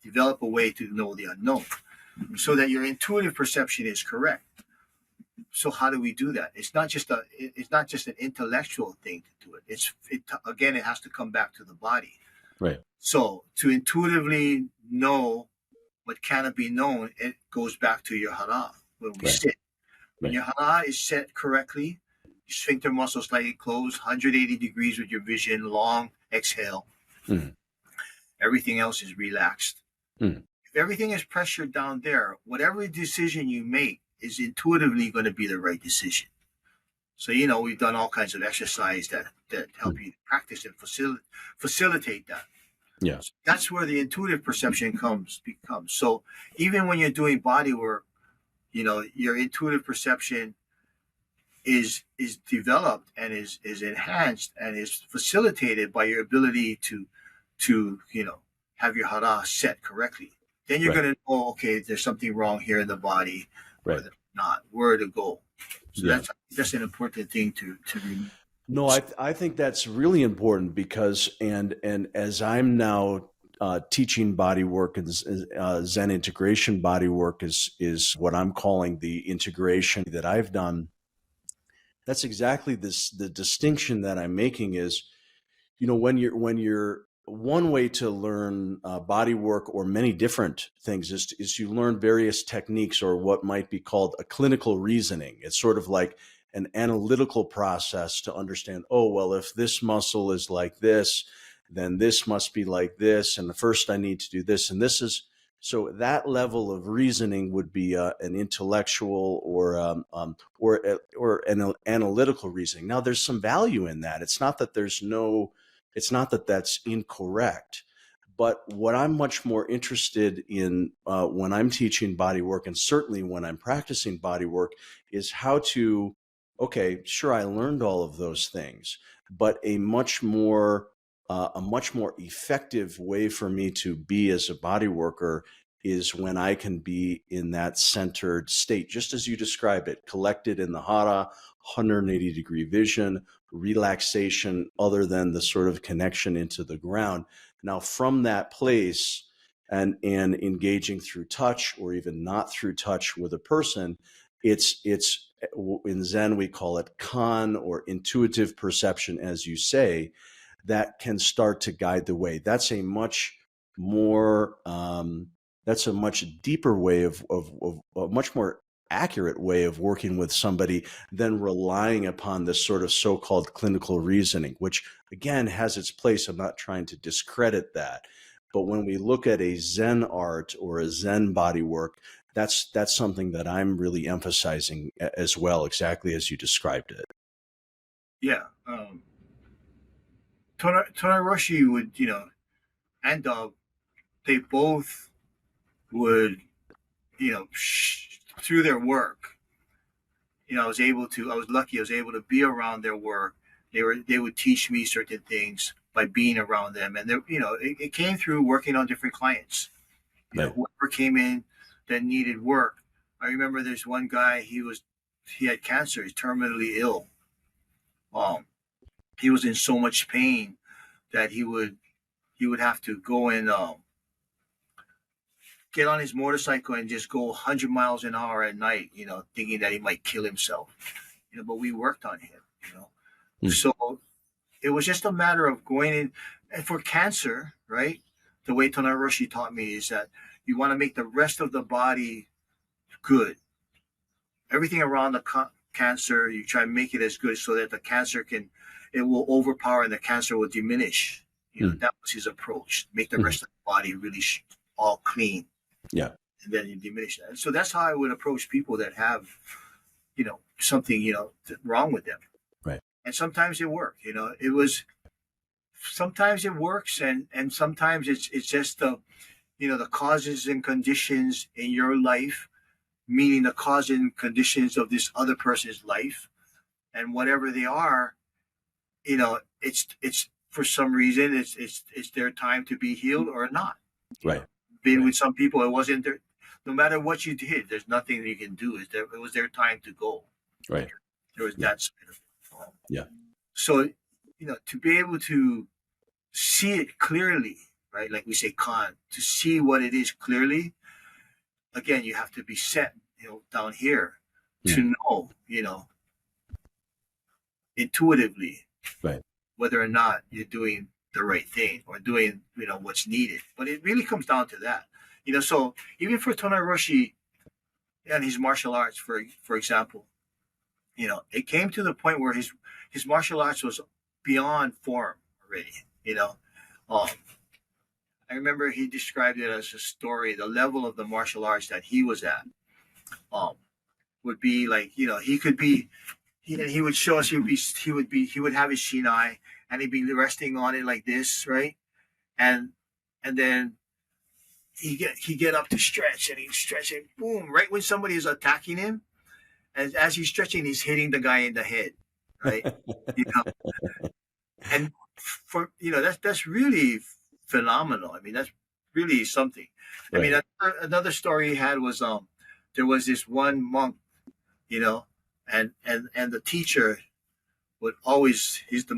develop a way to know the unknown, so that your intuitive perception is correct. So how do we do that? It's not just an intellectual thing to do it. Again, it has to come back to the body.
Right.
So to intuitively know what cannot be known, it goes back to your hara when we sit. When your hara is set correctly, your sphincter muscle slightly closed, 180 degrees with your vision, long exhale. Everything else is relaxed. If everything is pressured down there, whatever decision you make is intuitively going to be the right decision. So, you know, we've done all kinds of exercise that help you practice and facilitate that.
Yeah.
So that's where the intuitive perception becomes. So even when you're doing body work, you know, your intuitive perception is developed and is enhanced and is facilitated by your ability to you know, have your hara set correctly. Then you're going to know, okay, there's something wrong here in the body, or not, where to go. So that's an important thing to remember.
No, I think that's really important because and as I'm now teaching body work and Zen integration body work is what I'm calling the integration that I've done. That's exactly the distinction that I'm making is, you know, when you're one way to learn body work or many different things is you learn various techniques or what might be called a clinical reasoning. It's sort of like an analytical process to understand, oh, well, if this muscle is like this, then this must be like this. And first I need to do this. And this is, so that level of reasoning would be an intellectual or an analytical reasoning. Now there's some value in that. It's not that that's incorrect, but what I'm much more interested in when I'm teaching body work, and certainly when I'm practicing body work, is how to, okay, sure, I learned all of those things, but a much more effective way for me to be as a body worker is when I can be in that centered state, just as you describe it, collected in the hara, 180 degree vision, relaxation other than the sort of connection into the ground. Now, from that place and engaging through touch or even not through touch with a person, it's in Zen, we call it kan, or intuitive perception, as you say, that can start to guide the way. That's a much more, that's a much deeper way of a much more accurate way of working with somebody than relying upon this sort of so-called clinical reasoning, which again has its place. I'm not trying to discredit that. But when we look at a Zen art or a Zen bodywork, that's something that I'm really emphasizing as well, exactly as you described it.
Yeah. Tonai Roshi would, and they both would, through their work, I was lucky, I was able to be around their work. They would teach me certain things by being around them. And it came through working on different clients.
Right.
Whoever came in that needed work. I remember there's one guy, he had cancer, he's terminally ill. He was in so much pain that he would have to go and get on his motorcycle and just go 100 miles an hour at night, thinking that he might kill himself. But we worked on him, So it was just a matter of going in. And for cancer, right, the way Tonai Roshi taught me is that you want to make the rest of the body good. Everything around the cancer, you try to make it as good so that the cancer it will overpower and the cancer will diminish. That was his approach. Make the rest of the body really all clean.
Yeah.
And then you diminish that. And so that's how I would approach people that have, something, wrong with them.
Right.
And sometimes it worked, sometimes it works and sometimes it's just the causes and conditions in your life, meaning the causes and conditions of this other person's life, and whatever they are, it's for some reason it's their time to be healed or not.
Right.
Being with some people, it wasn't there. No matter what you did, there's nothing you can do. It was their time to go.
Right.
There was that.
Yeah.
So, to be able to see it clearly, right? Like we say, kan, to see what it is clearly. Again, you have to be set, down here to know, intuitively,
right,
whether or not you're doing the right thing or doing, what's needed. But it really comes down to that, So even for Tonai Roshi and his martial arts, for example, it came to the point where his martial arts was beyond form already. I remember he described it as a story. The level of the martial arts that he was at, would be like, he could be. He would show us. He would have his shinai, and he'd be resting on it like this, right? And then he get up to stretch, and he'd stretch it, boom, right when somebody is attacking him, and as he's stretching, he's hitting the guy in the head, right? And for that's really phenomenal. I mean, that's really something. Right. I mean, another story he had was there was this one monk, and the teacher would always, he's the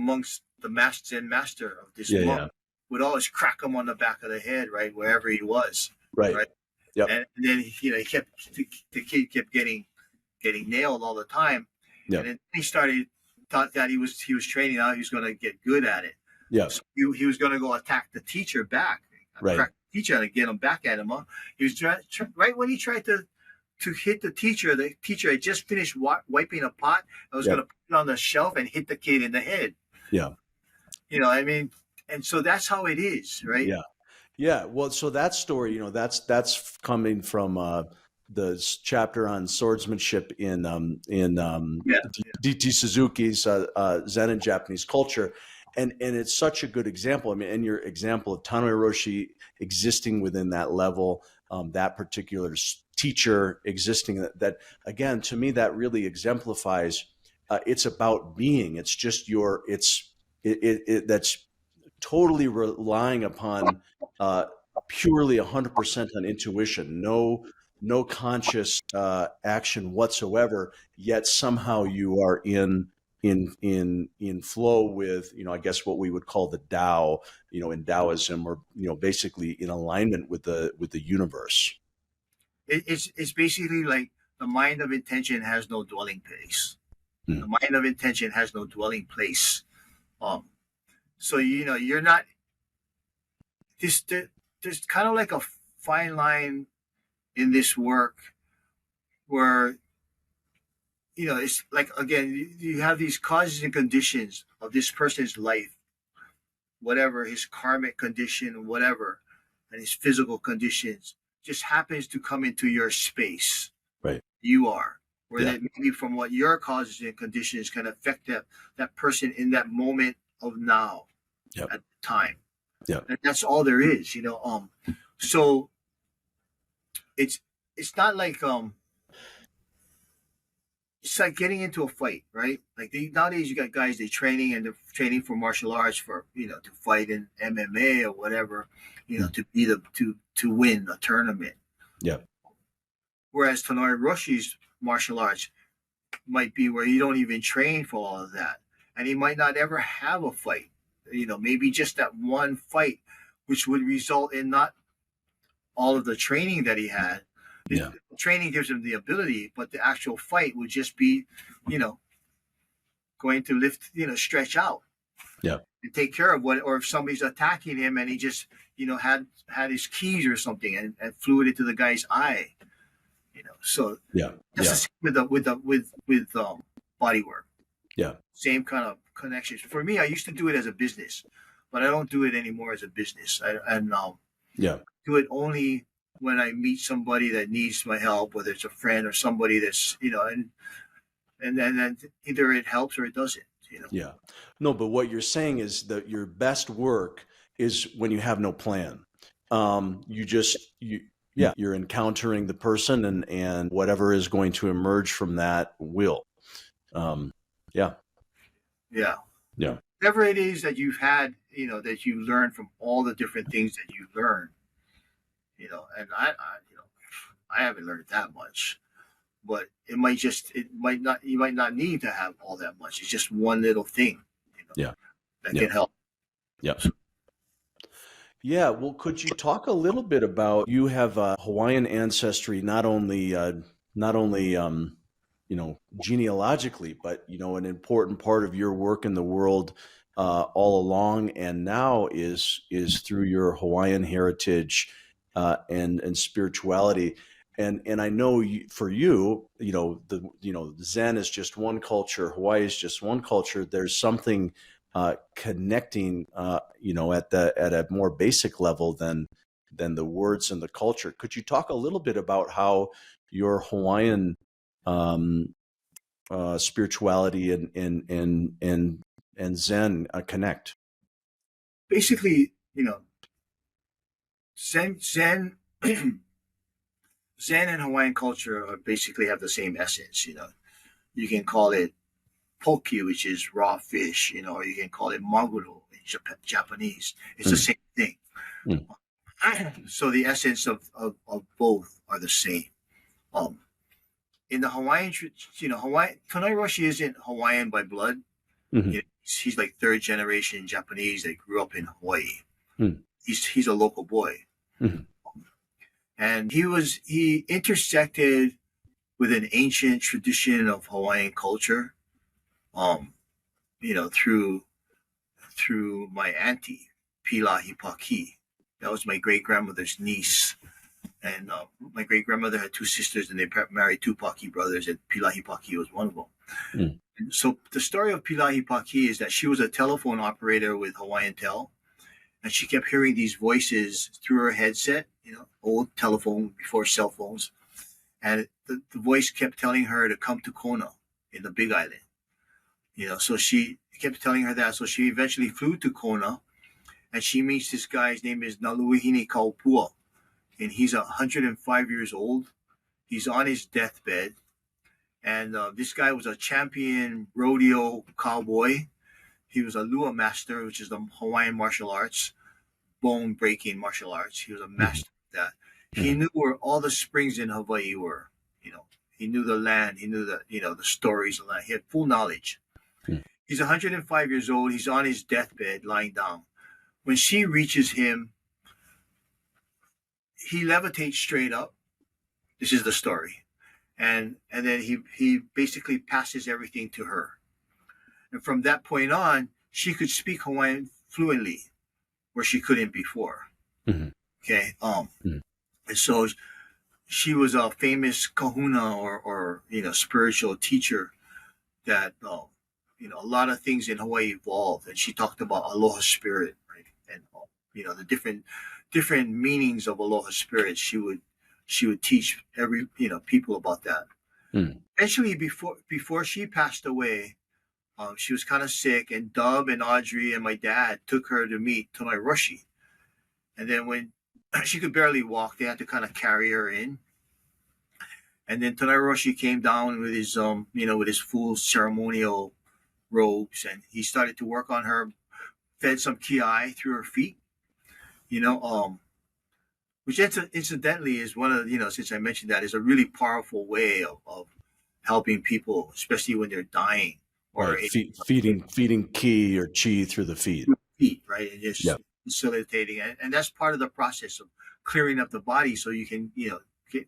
Zen master of this monk, would always crack him on the back of the head, right, wherever he was.
Right. Yep.
And then he kept, the kid kept getting nailed all the time. Yep. And then he thought that he was training out, he was going to get good at it.
Yeah. So
he was going to go attack the teacher back.
Right.
Crack the teacher and get him back at him. Huh? He was right when he tried to hit the teacher had just finished wiping a pot. I was going to put it on the shelf and hit the kid in the head.
Yeah.
And so that's how it is, right?
Yeah. Yeah. Well, so that story, that's coming from the chapter on swordsmanship in D.T. Suzuki's Zen and Japanese culture. And it's such a good example. I mean, and your example of Tonai Roshi existing within that level, that particular teacher existing, that again, to me, that really exemplifies. It's about being. It's just that's totally relying upon purely 100% on intuition. No conscious action whatsoever. Yet somehow you are in in flow with, I guess what we would call the Tao, in Taoism, or basically in alignment with the universe.
It's basically like the mind of intention has no dwelling place. The mind of intention has no dwelling place. So you're not. There's kind of like a fine line in this work where it's like, again, you have these causes and conditions of this person's life, whatever his karmic condition, whatever, and his physical conditions just happens to come into your space.
Right.
You are. Where that maybe from what your causes and conditions can affect that person in that moment of now, at the time.
Yeah.
And that's all there is, So it's not like it's like getting into a fight, right? Like nowadays you got guys, they're training for martial arts for, to fight in MMA or whatever, to be to win a tournament.
Yeah.
Whereas Tonari Roshi's martial arts might be where you don't even train for all of that. And he might not ever have a fight, maybe just that one fight, which would result in not all of the training that he had. The training gives him the ability, but the actual fight would just be, going to lift, stretch out.
Yeah.
And take care of or if somebody's attacking him and he just, had his keys or something and flew it into the guy's eye. So that's the same with body work.
Yeah.
Same kind of connections. For me, I used to do it as a business, but I don't do it anymore as a business. I do it only when I meet somebody that needs my help, whether it's a friend or somebody that's, and then either it helps or it doesn't.
Yeah. No, but what you're saying is that your best work is when you have no plan. You're encountering the person and whatever is going to emerge from that will. Yeah.
Whatever it is that you've had, that you learned from all the different things that you learned, and I haven't learned that much, but you might not need to have all that much. It's just one little thing, that can help.
Yeah. Yeah. Well, could you talk a little bit about, you have a Hawaiian ancestry, not only genealogically, but, an important part of your work in the world all along, and now is through your Hawaiian heritage and spirituality. And I know for you, Zen is just one culture, Hawaii is just one culture. There's something connecting, at a more basic level than the words and the culture. Could you talk a little bit about how your Hawaiian spirituality and Zen connect?
Basically, Zen Zen and Hawaiian culture basically have the same essence. You can call it poke, which is raw fish, or you can call it maguro in Japanese. It's the same thing. So the essence of both are the same. In the Hawaiian, Tonari Roshi isn't Hawaiian by blood.
Mm-hmm.
He's like third generation Japanese that grew up in Hawaii. He's a local boy.
Mm-hmm.
And he intersected with an ancient tradition of Hawaiian culture, through my auntie, Pilahi Paki. That was my great grandmother's niece. And my great grandmother had two sisters, and they married two Paki brothers, and Pilahi Paki was one of them. And so the story of Pilahi Paki is that she was a telephone operator with Hawaiian Tel, and she kept hearing these voices through her headset, old telephone before cell phones. And the voice kept telling her to come to Kona in the Big Island. So she kept telling her that. So she eventually flew to Kona, and she meets this guy. His name is Naluihini Kaupua, and he's 105 years old. He's on his deathbed. And this guy was a champion rodeo cowboy. He was a lua master, which is the Hawaiian martial arts, bone-breaking martial arts. He was a master of that. He knew where all the springs in Hawaii were. He knew the land. He knew the stories of the land. He had full knowledge. He's 105 years old. He's on his deathbed, lying down. When she reaches him, he levitates straight up. This is the story. And then he basically passes everything to her. And from that point on, she could speak Hawaiian fluently, where she couldn't before. Okay. And so she was a famous kahuna or spiritual teacher that a lot of things in Hawaii evolved, and she talked about aloha spirit, right? And the different meanings of aloha spirit. She would teach every people about that. Eventually, before she passed away, she was kind of sick, and Dub and Audrey and my dad took her to meet Tonai Roshi. And then when she could barely walk, they had to kind of carry her in. And then Tonai Roshi came down with his with his full ceremonial robes, and he started to work on her, fed some Kiai through her feet, which incidentally is one of since I mentioned that, is a really powerful way of helping people, especially when they're dying, or
feeding ki or chi through the feet,
right, and just facilitating, and that's part of the process of clearing up the body, so you can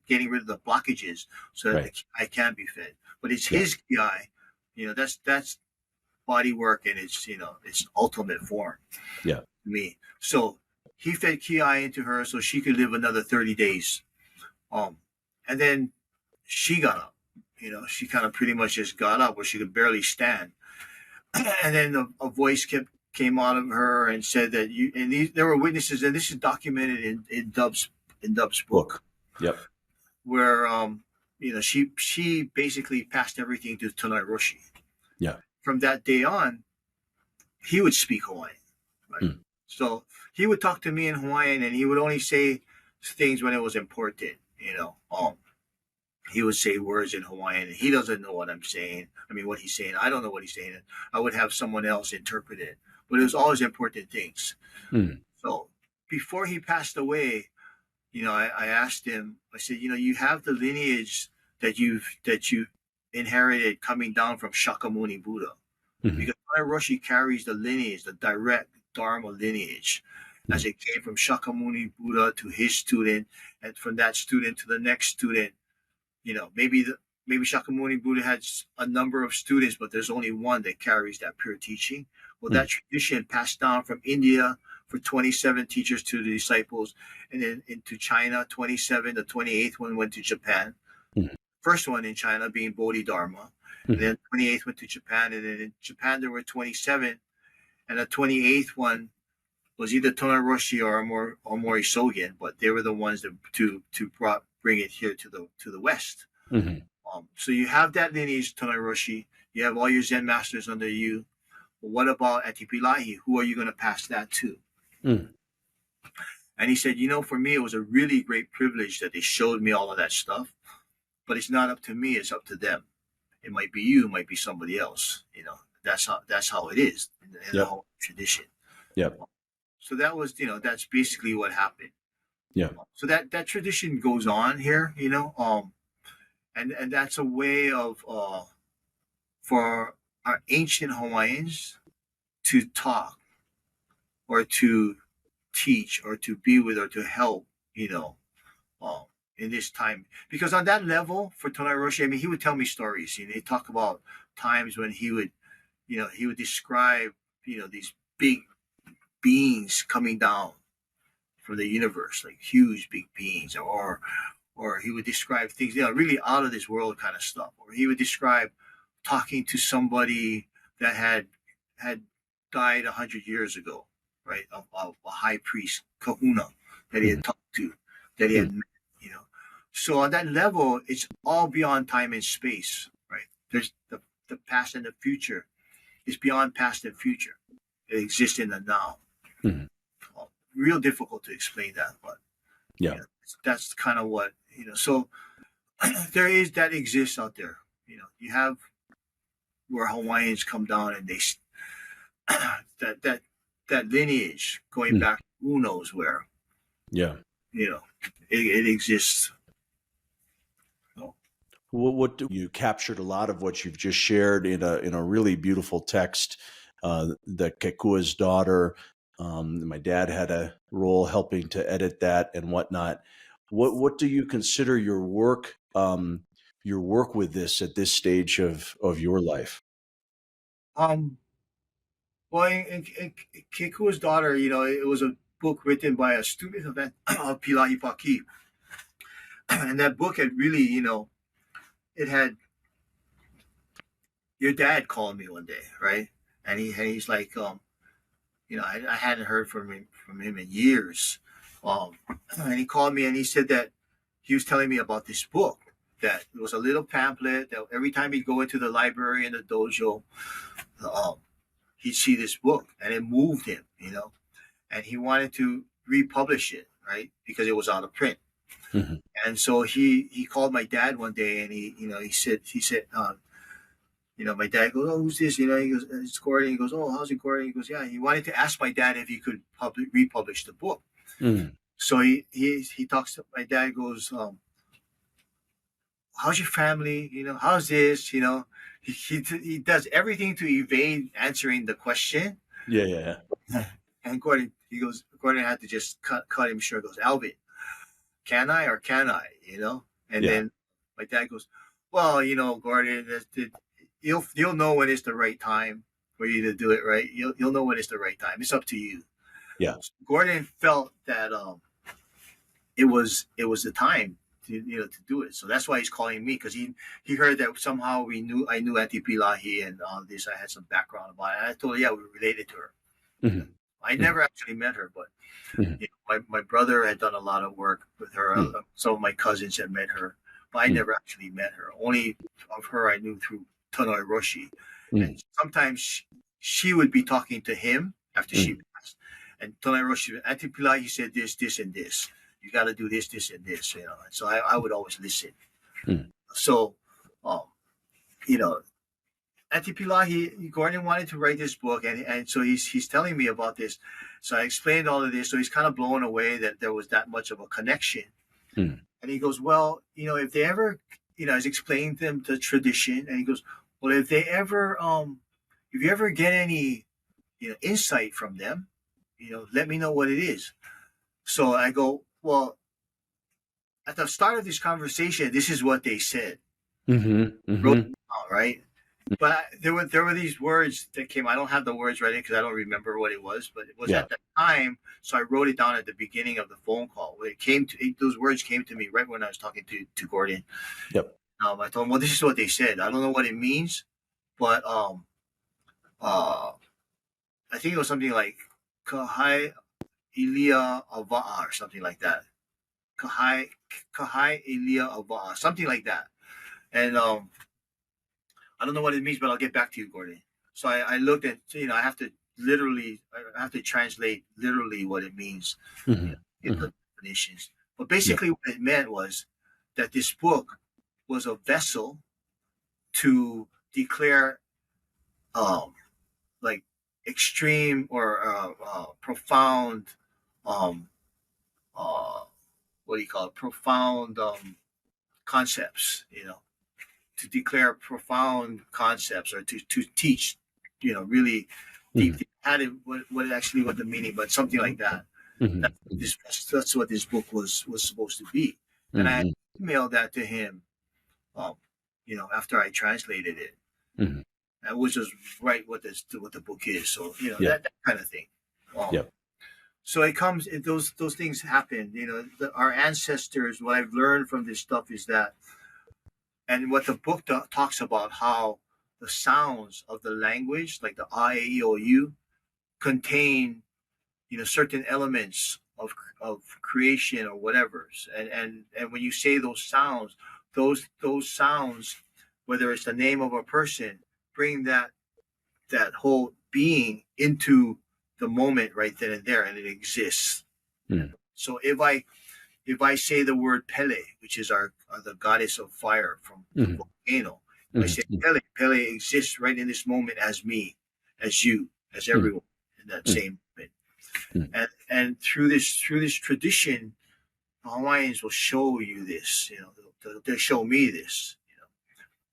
getting rid of the blockages, so that the Kiai can be fed. But it's his Kiai, that's body work in its its ultimate form. To me, so he fed Kiai into her so she could live another 30 days, and then she got up. She kind of pretty much just got up where she could barely stand. And then a voice came out of her and said that there were witnesses, and this is documented in Dub's book. Where she basically passed everything to Tonai Roshi. From that day on, he would speak Hawaiian. Right? So he would talk to me in Hawaiian, and he would only say things when it was important. He would say words in Hawaiian, and he doesn't know what I'm saying. I mean, what he's saying, I don't know what he's saying. I would have someone else interpret it, but it was always important things. So before he passed away, I asked him. I said, you have the lineage that you've inherited coming down from Shakyamuni Buddha, because Tonai Roshi carries the lineage, the direct Dharma lineage, as it came from Shakyamuni Buddha to his student, and from that student to the next student. Maybe Shakyamuni Buddha had a number of students, but there's only one that carries that pure teaching. Well, that tradition passed down from India for 27 teachers to the disciples, and then into China, 27. The 28th one went to Japan. First one in China being Bodhidharma. And then 28th went to Japan, and then in Japan there were 27, and the 28th one was either Tonai Roshi or Mori Sogen, but they were the ones that to bring it here to the West. So you have that lineage, Tonai Roshi. You have all your Zen masters under you. Well, what about Atipilahi? Who are you going to pass that to? And he said, for me, it was a really great privilege that they showed me all of that stuff, but it's not up to me. It's up to them. It might be you, it might be somebody else. That's how it is in the whole tradition. So that was, that's basically what happened. So that tradition goes on here, and that's a way of for our ancient Hawaiians to talk or to teach or to be with or to help, in this time. Because on that level for Tonai Roshi, I mean, he would tell me stories. He talk about times when he would describe, these big beings coming down from the universe, like huge big beings, or he would describe things, really out of this world kind of stuff. Or he would describe talking to somebody that had died 100 years ago, right? A high priest, kahuna, that he had talked to, that he had met, So on that level, it's all beyond time and space, right? There's the past and the future. It's beyond past and future. It exists in the now. Real difficult to explain that, but that's kind of what, so there is, that exists out there. You have where Hawaiians come down, and they that lineage going back who knows where. It exists.
You captured a lot of what you've just shared in a really beautiful text. The Kekua's daughter. My dad had a role helping to edit that and whatnot. What do you consider your work with this at this stage of your life?
Well, in Kikua's daughter, it was a book written by a student of Pila'i Paki. And that book had really, it had, your dad called me one day, right? And he's like, I hadn't heard from him in years. And he called me and he said that he was telling me about this book, that it was a little pamphlet that every time he'd go into the library in the dojo, he'd see this book and it moved him, and he wanted to republish it, right? Because it was out of print. Mm-hmm. And so he called my dad one day and he said, my dad goes, "Oh, who's this?" He goes, "It's Gordon." He goes, "Oh, how's it, Gordon?" He goes, "Yeah." He wanted to ask my dad if he could republish the book. Mm-hmm. So he talks to my dad, goes, "How's your family? How's this?" He does everything to evade answering the question.
Yeah.
And Gordon had to just cut him short. Goes, "Alvin, can I or can I?" And then my dad goes, "Well, Gordon, you'll know when it's the right time for you to do it, right? You'll know when it's the right time. It's up to you."
Yeah.
So Gordon felt that it was the time to do it. So that's why he's calling me, because he heard that somehow I knew Auntie Pilahi and all this. I had some background about it. And I told him, yeah, we were related to her. Mm-hmm. I never actually met her, but my brother had done a lot of work with her. Mm-hmm. Some of my cousins had met her, but I never actually met her. Only of her I knew through Tonoi Roshi. Mm-hmm. And sometimes she would be talking to him after she passed. And Tonoi Roshi, Auntie Pilahi said this, and this. You got to do this, and this, And so I would always listen. Mm. So, Auntie Pilahi, Gordon wanted to write this book, and so he's telling me about this. So I explained all of this. So he's kind of blown away that there was that much of a connection. Mm. And he goes, well, if they ever, I was explaining to them the tradition, and he goes, well, if you ever get any, insight from them, let me know what it is. So I go, well, at the start of this conversation, this is what they said. Mm-hmm. Mm-hmm. Wrote it down, right? But there were these words that came. I don't have the words right because I don't remember what it was, but it was at the time. So I wrote it down at the beginning of the phone call. Those words came to me right when I was talking to Gordon.
Yep.
I told him, well, this is what they said. I don't know what it means, but I think it was something like Kahai Ilia Ava'a or something like that. Kahai Ilia Ava'a, something like that. And I don't know what it means, but I'll get back to you, Gordon. So I looked at, I have to translate literally what it means in the definitions. But basically what it meant was that this book was a vessel to declare like extreme or profound profound concepts, to declare profound concepts or to teach, really deep, what the meaning, but something like that. Mm-hmm. That's what this book was supposed to be. And I emailed that to him, after I translated it. Mm-hmm. And which is right what the book is. So, that kind of thing. So it comes, those things happen, our ancestors, what I've learned from this stuff is that, and what the book talks about, how the sounds of the language, like the I, A, E, O, U, contain, certain elements of creation or whatever. And when you say those sounds, whether it's the name of a person, bring that whole being into the moment right then and there, and it exists. So if I say the word Pele, which is the goddess of fire from the volcano, I say Pele exists right in this moment as me, as you, as everyone in that same moment. And through this tradition, the Hawaiians will show you this. They'll show me this.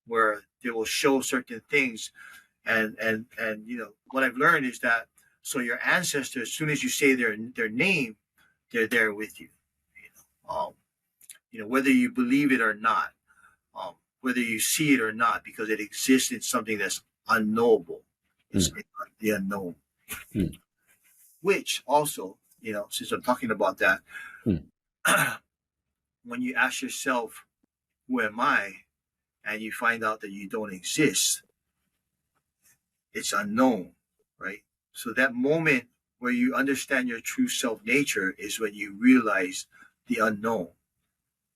where they will show certain things. And what I've learned is that, so your ancestors, as soon as you say their name, they're there with you. Whether you believe it or not, whether you see it or not, because it exists in something that's unknowable. It's the unknown. Which also, since I'm talking about that, when you ask yourself, who am I? And you find out that you don't exist, it's unknown, right? So that moment where you understand your true self nature is when you realize the unknown,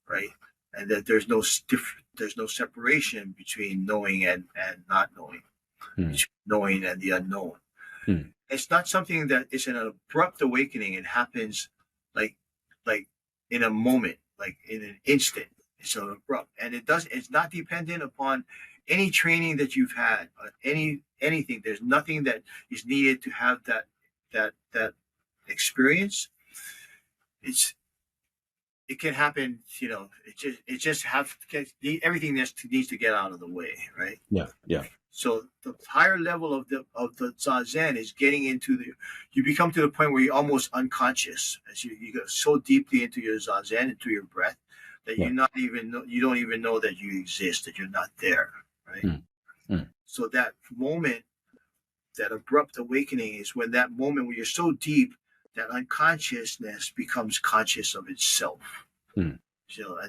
right? And that there's no separation between knowing and not knowing, between knowing and the unknown. It's not something that is an abrupt awakening. It happens like in a moment, like in an instant. It's so abrupt, and it's not dependent upon any training that you've had, anything. There's nothing that is needed to have that experience. It can happen, everything needs to get out of the way, right?
Yeah.
So the higher level of the Zazen is getting into you become to the point where you're almost unconscious as you go so deeply into your Zazen, into your breath, that you don't even know that you exist, that you're not there, right? So that moment, that abrupt awakening, is when that moment where you're so deep that unconsciousness becomes conscious of itself. And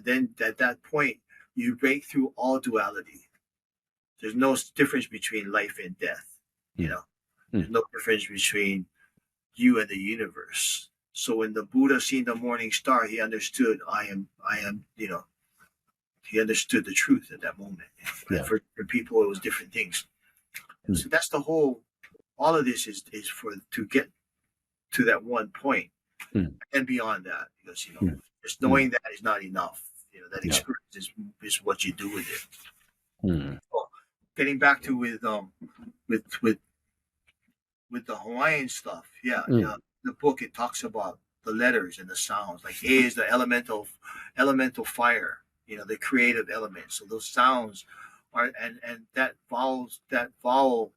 then at that point, you break through all duality. There's no difference between life and death. There's no difference between you and the universe. So when the Buddha seen the morning star, he understood I am, he understood the truth at that moment. And for people, it was different things. So that's the whole, all of this is to get to that one point and beyond that, because, just knowing that is not enough. That experience is what you do with it. Well, getting back to with the Hawaiian stuff, the book, it talks about the letters and the sounds. Like A is the elemental fire, the creative element. So those sounds are, and that vowel,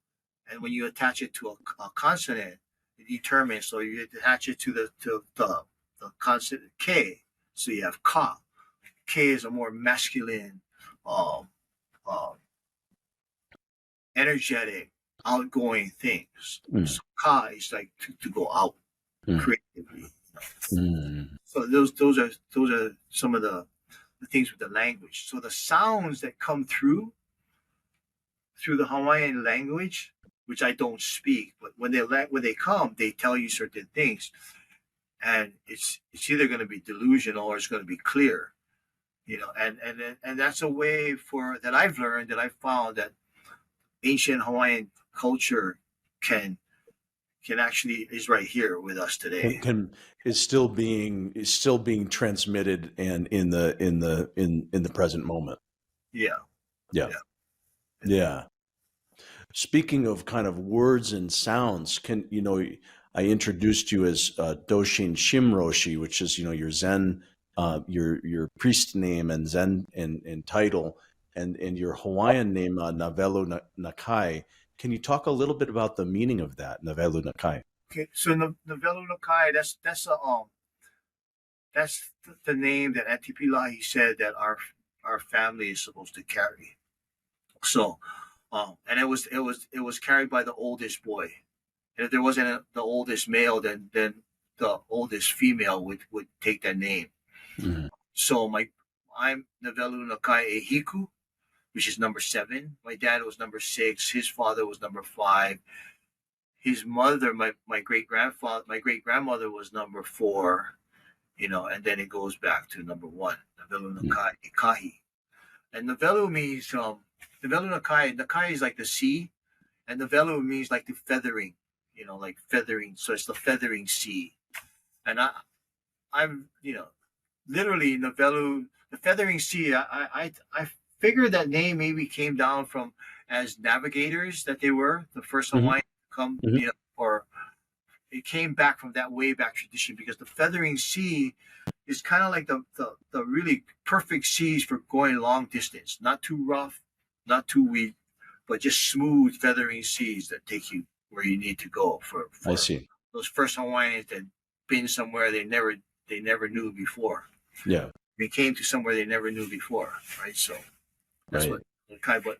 and when you attach it to a consonant, it determines. So you attach it to the consonant K. So you have ka. K is a more masculine, energetic, outgoing things. So ka is like to go out creatively. So those are some of the things with the language. So the sounds that come through the Hawaiian language, which I don't speak, but when they come, they tell you certain things, and it's either going to be delusional or it's going to be clear, and that's a way that I've learned, that I've found, that ancient Hawaiian culture can actually is right here with us today.
Is still being transmitted and in the present moment. Yeah. Speaking of kind of words and sounds, I introduced you as Doshin Shim Roshi, which is your Zen, your priest name and Zen and title, and your Hawaiian name, Nawelu Nakai. Can you talk a little bit about the meaning of that, Nawelu Nakai?
Okay, so Nawelu Nakai, that's the name that Atipilahi said that our family is supposed to carry. So, and it was carried by the oldest boy. And if there wasn't the oldest male, then the oldest female would take that name. So I'm Nawelu Nakai Ehiku, which is number 7. My dad was number 6. His father was number 5. His mother, my great grandmother was number 4, and then it goes back to number 1, Nawelu Nakai Ikahi. And Nawelu means Nawelu Nakai is like the sea, and Nawelu means like the feathering, like feathering. So it's the feathering sea. And I'm literally Nawelu, the feathering sea. I figured that name maybe came down from, as navigators that they were, the first Hawaiian to come, or it came back from that way back tradition, because the feathering sea is kind of like the really perfect seas for going long distance, not too rough, not too weak, but just smooth feathering seas that take you where you need to go for
I see.
those first Hawaiians that been somewhere they never knew before.
Yeah.
They came to somewhere they never knew before, right? So that's
Right.
what kind of, but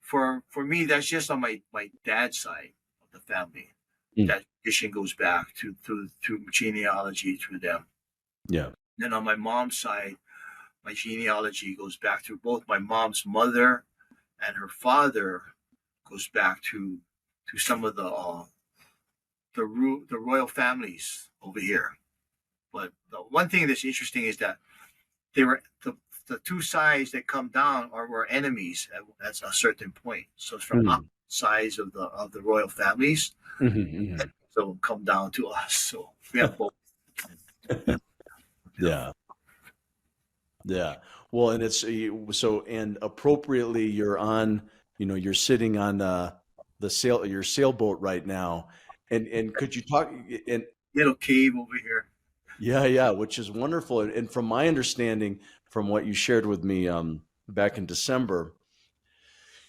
for me, that's just on my dad's side of the family. That tradition goes back through genealogy through them.
Yeah.
Then on my mom's side, my genealogy goes back to both my mom's mother and her father, goes back to some of the royal families over here. But the one thing that's interesting is that they were the two sides that come down were enemies at a certain point. So it's from opposite sides of the royal families. So come down to us. So we have both.
Yeah. Yeah. Well, and it's so, and appropriately, you're on, you're sitting on your sailboat right now, and could you talk and
Little cave over here.
Yeah, which is wonderful. And from my understanding, from what you shared with me back in December,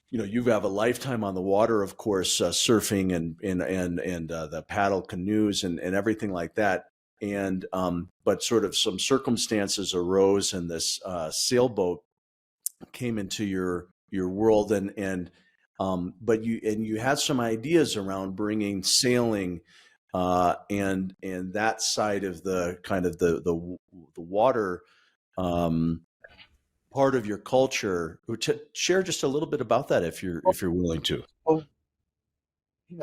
you have a lifetime on the water, of course, surfing and the paddle canoes and everything like that. And but sort of some circumstances arose, and this sailboat came into your world, but you had some ideas around bringing sailing and that side of the kind of the water part of your culture. Share just a little bit about that if you're willing to.
Oh,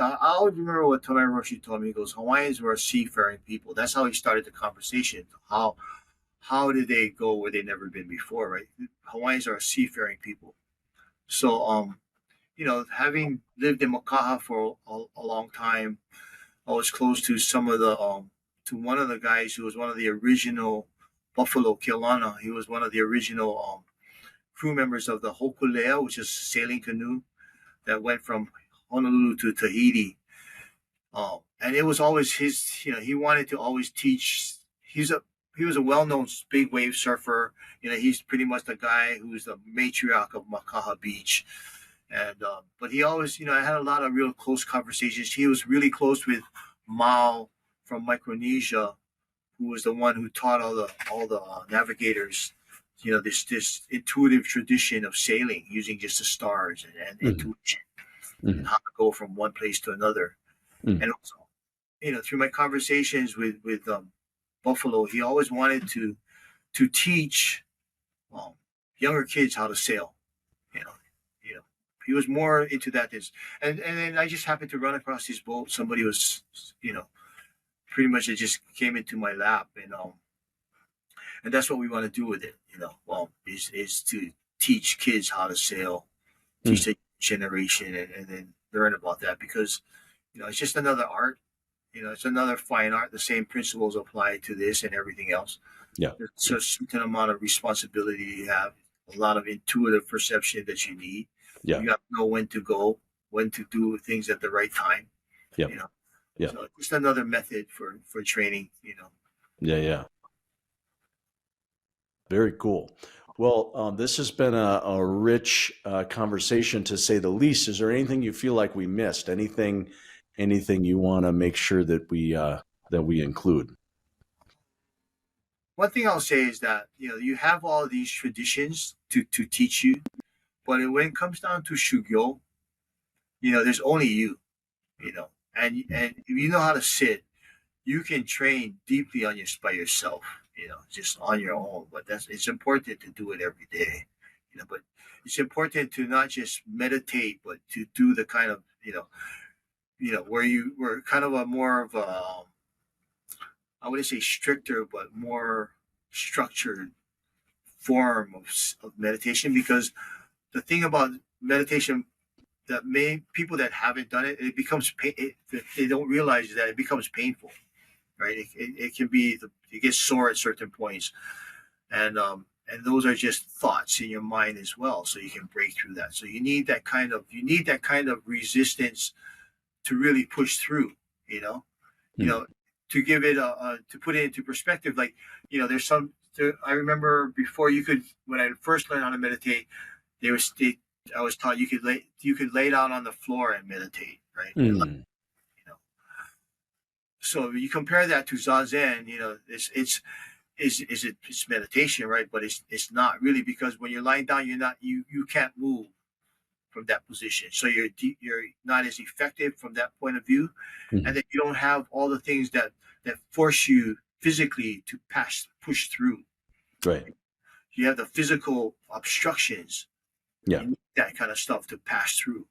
I always remember what Tonai Roshi told me. He goes, Hawaiians were a seafaring people. That's how he started the conversation. How did they go where they'd never been before, right? Hawaiians are a seafaring people. So, having lived in Makaha for a long time, I was close to some of the to one of the guys who was one of the original Buffalo Kealana. He was one of the original crew members of the Hokulea, which is a sailing canoe that went from Honolulu to Tahiti. And it was always his, he wanted to always teach. He was a well-known big wave surfer. He's pretty much the guy who's the matriarch of Makaha Beach. And but he always, I had a lot of real close conversations. He was really close with Mao from Micronesia, who was the one who taught all the navigators, this intuitive tradition of sailing using just the stars and intuition and how to go from one place to another. And also, through my conversations with Buffalo, he always wanted to teach younger kids how to sail. He was more into that. And then I just happened to run across his boat. Somebody was, pretty much it just came into my lap, and that's what we want to do with it. Is to teach kids how to sail, teach the generation, and then learn about that, because it's just another art. It's another fine art. The same principles apply to this and everything else.
Yeah.
There's a certain amount of responsibility you have, a lot of intuitive perception that you need.
Yeah.
You have to know when to go, when to do things at the right time.
Yeah. Yeah.
So just another method for training,
Yeah. Very cool. Well, this has been a rich conversation, to say the least. Is there anything you feel like we missed? Anything you want to make sure that we include?
One thing I'll say is that, you have all these traditions to teach you, but when it comes down to shugyo, there's only you, and if you know how to sit, you can train deeply by yourself, just on your own. But it's important to do it every day, but it's important to not just meditate, but to do the kind of, where you were kind of a more of a, I wouldn't say stricter, but more structured form of meditation. Because the thing about meditation that people that haven't done it, it becomes they don't realize that it becomes painful, right? It can be you get sore at certain points, and those are just thoughts in your mind as well. So you can break through that. So you need that kind of resistance to really push through, to give it to put it into perspective. Like, I remember before when I first learned how to meditate, they I was taught you could lay down on the floor and meditate, right?
Mm.
So you compare that to Zazen, it's meditation, right? But it's not really, because when you're lying down, you can't move from that position. So you're not as effective from that point of view. Mm-hmm. And then you don't have all the things that force you physically to push through.
Right.
You have the physical obstructions.
Yeah.
You need that kind of stuff to pass through.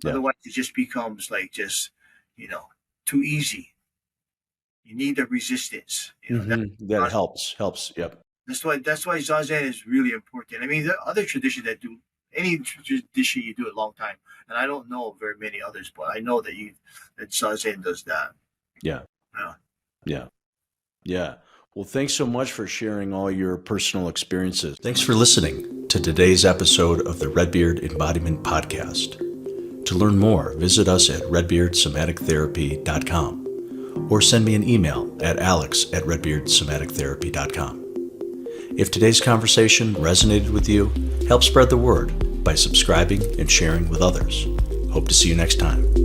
Yeah.
Otherwise it just becomes like too easy. You need the resistance.
That helps. Yep.
That's why Zazen is really important. I mean, there are other traditions that do any tradition you do a long time, and I don't know very many others, but I know that Zazen does that.
Yeah. Well, thanks so much for sharing all your personal experiences.
Thanks for listening to today's episode of the Redbeard Embodiment Podcast. To learn more, visit us at redbeardsomatictherapy.com or send me an email at alex@redbeardsomatictherapy.com. If today's conversation resonated with you, help spread the word by subscribing and sharing with others. Hope to see you next time.